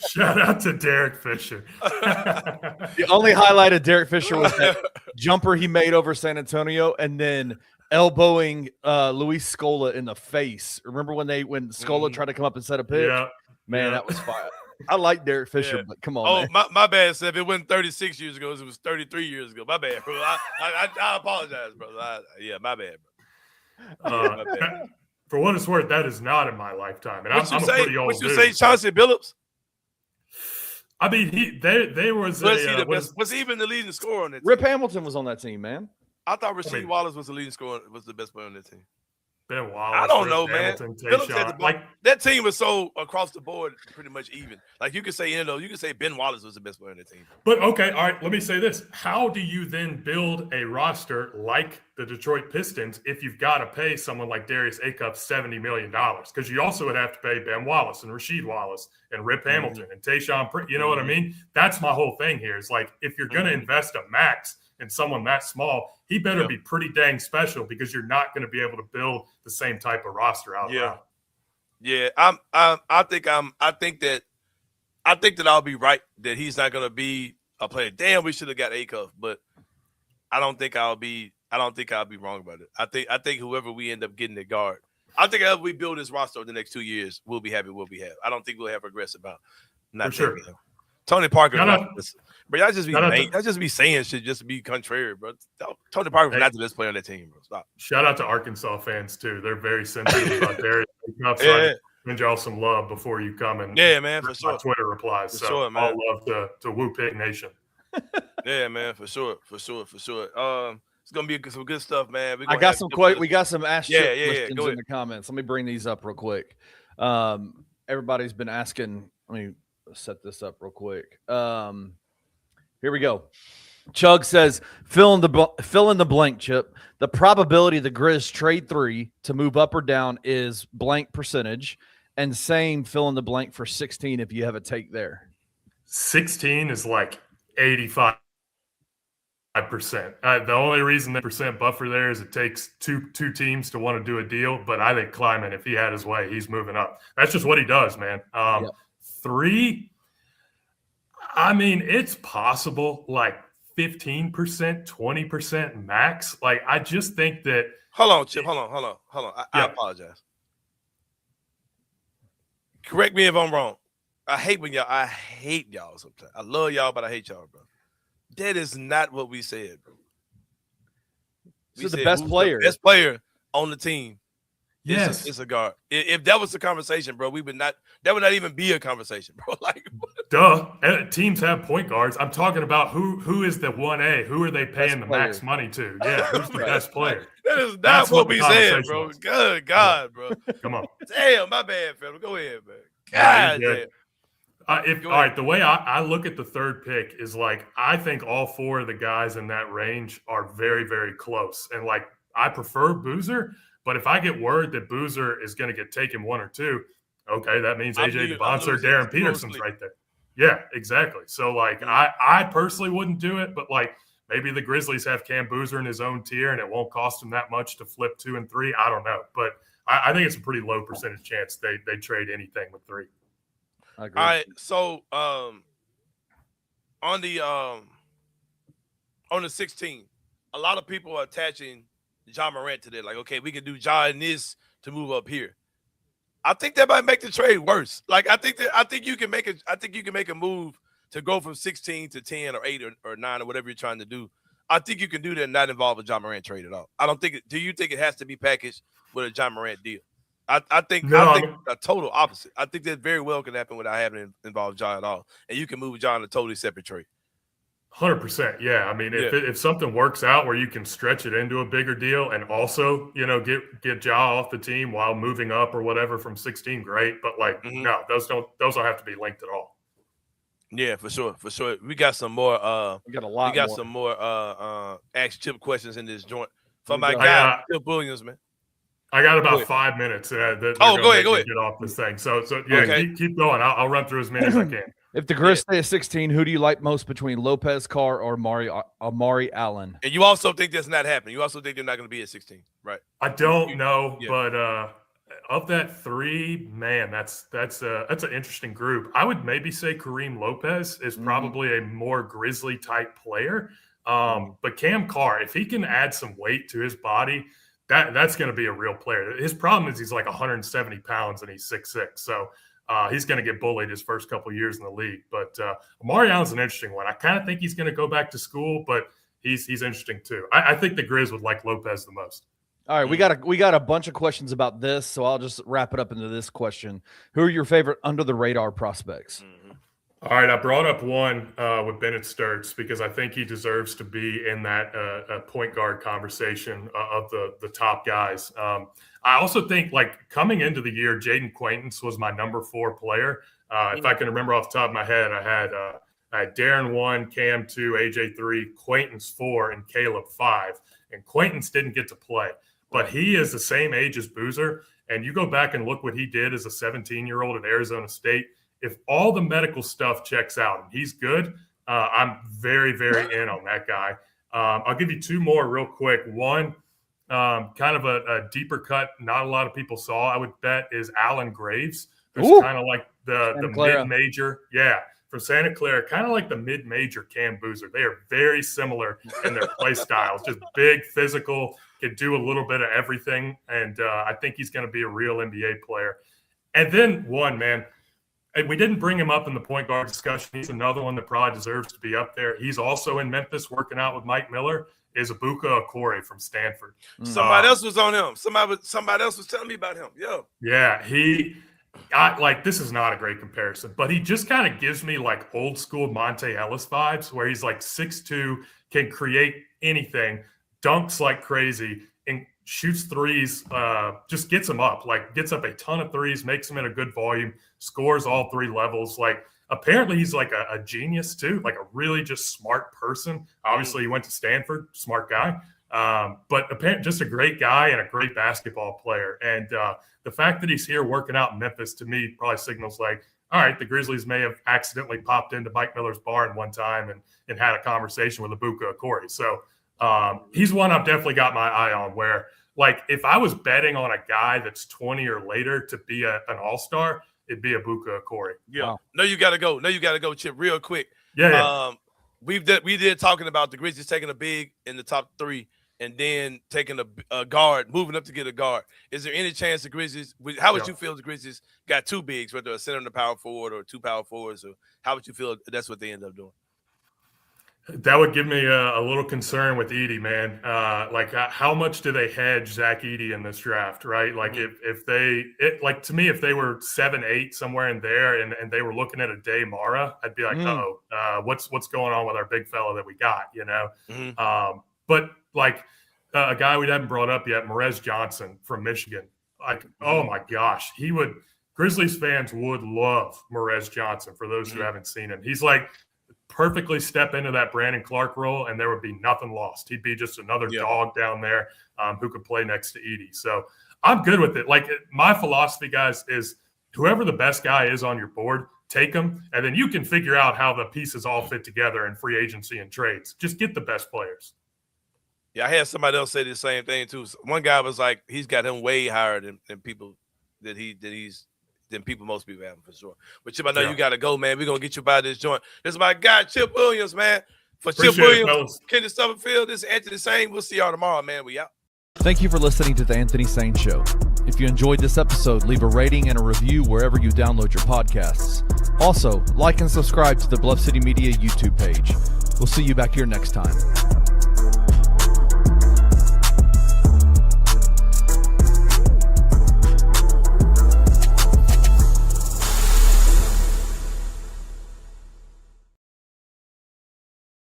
Shout out to Derek Fisher. The only highlight of Derek Fisher was that jumper he made over San Antonio, and then elbowing Luis Scola in the face. Remember when Scola tried to come up and set a pick? Yeah. Man, that was fire. I like Derek Fisher, but come on, man. My bad, Seth. It wasn't 36 years ago. It was 33 years ago. My bad, bro. I apologize, brother. My bad, bro. For what it's worth, that is not in my lifetime. And I'm a pretty old dude. Would you say Chauncey Billups? I mean, they was was he even the leading scorer on that team? Rip Hamilton was on that team, man. I thought Rasheed Wallace was the leading scorer, was the best player on that team. Ben Wallace. I don't Rip know, Hamilton, man. Like that team was so across the board, pretty much even. Like you could say, you could say Ben Wallace was the best player on that team. But okay, all right. Let me say this: how do you then build a roster like the Detroit Pistons if you've got to pay someone like Darius Acuff $70 million? Because you also would have to pay Ben Wallace and Rasheed Wallace and Rip Hamilton and Tayshaun Prince. You know what I mean? That's my whole thing here. Is like if you're going to invest a max in someone that small, he better be pretty dang special because you're not going to be able to build the same type of roster out. Yeah. I think that I'll be right that he's not going to be a player. Damn, we should have got Acuff, but I don't think I'll be wrong about it. I think whoever we end up getting at guard, I think if we build this roster over the next 2 years, we'll be happy. We'll be happy. I don't think we'll have regrets about not taking him. Tony Parker, but y'all just be saying shit just to be contrary, bro. Tony Parker was not the best player on that team, bro. Stop. Shout out to Arkansas fans too. They're very sensitive about Darius. So send y'all some love before you come and man, for sure. Twitter replies. For sure, man. All love to Woo Pig Nation. Yeah, man, for sure. It's gonna be some good stuff, man. We got some questions in the comments. Let me bring these up real quick. Everybody's been asking. Let me set this up real quick. Here we go. Chug says, fill in the blank, Chip. The probability the Grizz trade 3 to move up or down is blank percentage. And Sain, fill in the blank for 16 if you have a take there. 16 is like 85%. The only reason the percent buffer there is it takes two teams to want to do a deal. But I think Kleiman, if he had his way, he's moving up. That's just what he does, man. 3, I mean, it's possible, like 15%, 20% max. Like, I just think that. Hold on, Chip. Hold on. I apologize. Correct me if I'm wrong. I hate y'all sometimes. I love y'all, but I hate y'all, bro. That is not what we said, bro. So the best player. The best player on the team. Yes, it's a guard. If that was the conversation, bro, that would not even be a conversation, bro. Like, duh. Teams have point guards. I'm talking about who is the 1A? Who are they paying the max money to? Yeah, who's the best player? That is not what we said, bro. Good God, bro. Come on. Damn, my bad, fella. Go ahead, man. God damn. All right, the way I look at the third pick is like I think all 4 of the guys in that range are very, very close. And like I prefer Boozer, but if I get word that Boozer is going to get taken 1 or 2, okay, that means AJ DeBonce or Darren Peterson's right there. Yeah, exactly. So like I personally wouldn't do it, but like maybe the Grizzlies have Cam Boozer in his own tier and it won't cost him that much to flip 2 and 3. I don't know, but I think it's a pretty low percentage chance they trade anything with 3. I agree. All right, so on the 16, a lot of people are attaching John Morant to that. Like, okay, we can do John and this to move up here. I think that might make the trade worse. Like, I think you can make a move to go from 16 to 10 or 8 or 9 or whatever you're trying to do. I think you can do that and not involve a John Morant trade at all. I don't think do you think it has to be packaged with a John Morant deal? I think a total opposite. I think that very well can happen without having to involve John at all. And you can move John a totally separate trade. 100%. Yeah. I mean, if something works out where you can stretch it into a bigger deal and also, get Ja off the team while moving up or whatever from 16, great. But no, those don't have to be linked at all. Yeah, for sure. We got some more We got a lot. we got more. some more Ask Chip questions in this joint. From my guy, Chip Williams, man. I got about 5 minutes. Go ahead. Get off this thing. So yeah, Okay. keep going. I'll run through as many as I can. If the Grizz stay at 16, who do you like most between Lopez, Carr, or Amari Allen? And you also think that's not happening. You also think they're not going to be at 16, right? I don't know, but of that 3, man, that's an interesting group. I would maybe say Kareem Lopez is probably a more Grizzly type player. But Cam Carr, if he can add some weight to his body, that's going to be a real player. His problem is he's like 170 pounds and he's 6'6". So he's going to get bullied his first couple years in the league. But Amari Allen's an interesting one. I kind of think he's going to go back to school, but he's interesting too. I think the Grizz would like Lopez the most. All right, we got a bunch of questions about this, so I'll just wrap it up into this question. Who are your favorite under the radar prospects? All right, I brought up one with Bennett Sturts because I think he deserves to be in that point guard conversation of the top guys. I also think, coming into the year, Jaden Quaintance was my number 4 player. If I can remember off the top of my head, I had Darren 1, Cam 2, AJ 3, Quaintance 4, and Caleb 5. And Quaintance didn't get to play, but he is the same age as Boozer. And you go back and look what he did as a 17-year-old at Arizona State. If all the medical stuff checks out and he's good, I'm very, very in on that guy. I'll give you 2 more real quick. One, kind of a deeper cut, not a lot of people saw, I would bet, is Alan Graves, who's kind of like the mid-major. Yeah, from Santa Clara, kind of like the mid-major Cam Boozer. They are very similar in their play styles, just big, physical, can do a little bit of everything. And I think he's going to be a real NBA player. And then one, man, we didn't bring him up in the point guard discussion. He's another one that probably deserves to be up there. He's also in Memphis working out with Mike Miller, is Ibuka Okore from Stanford. Somebody else was on him. Somebody else was telling me about him. Yeah, this is not a great comparison, but he just kind of gives me like old school Monte Ellis vibes where he's like 6'2", can create anything, dunks like crazy, and shoots threes, just gets them up, gets up a ton of threes, makes them in a good volume, scores all 3 levels. Apparently he's like a genius too, like a really just smart person. Obviously he went to Stanford, smart guy, but apparently just a great guy and a great basketball player. And the fact that he's here working out in Memphis, to me, probably signals all right, the Grizzlies may have accidentally popped into Mike Miller's barn one time and had a conversation with Ibuka Okore. So he's one I've definitely got my eye on where, if I was betting on a guy that's 20 or later to be an all-star, it'd be Ibuka Okore. Yeah. Wow. No, you got to go, Chip, real quick. Yeah. We did talking about the Grizzlies taking a big in the top 3 and then taking a guard, moving up to get a guard. Is there any chance the Grizzlies – how would you feel the Grizzlies got 2 bigs, whether a center and a power forward or 2 power forwards? Or how would you feel that's what they end up doing? That would give me a little concern with Edey, man. How much do they hedge Zach Edey in this draft, right? If they were 7-8 somewhere in there and they were looking at a Day Mara, I'd be like, what's going on with our big fella that we got, But a guy we haven't brought up yet, Merez Johnson from Michigan. Oh my gosh, Grizzlies fans would love Merez Johnson. For those who haven't seen him, he's perfectly step into that Brandon Clark role, and there would be nothing lost. He'd be just another dog down there who could play next to Edey. So I'm good with it. My philosophy, guys, is whoever the best guy is on your board, take him, and then you can figure out how the pieces all fit together in free agency and trades. Just get the best players. Yeah, I had somebody else say the same thing too. One guy was like, he's got him way higher than people than people most people have him for sure. But Chip, I know you got to go, man. We're gonna get you by this joint. This is my guy, Chip Williams, man. For Chip Williams, Kenny Stubblefield, this is Anthony Sain. We'll see y'all tomorrow, man. We out. Thank you for listening to the Anthony Sain Show. If you enjoyed this episode, leave a rating and a review wherever you download your podcasts. Also, like and subscribe to the Bluff City Media YouTube page. We'll see you back here next time.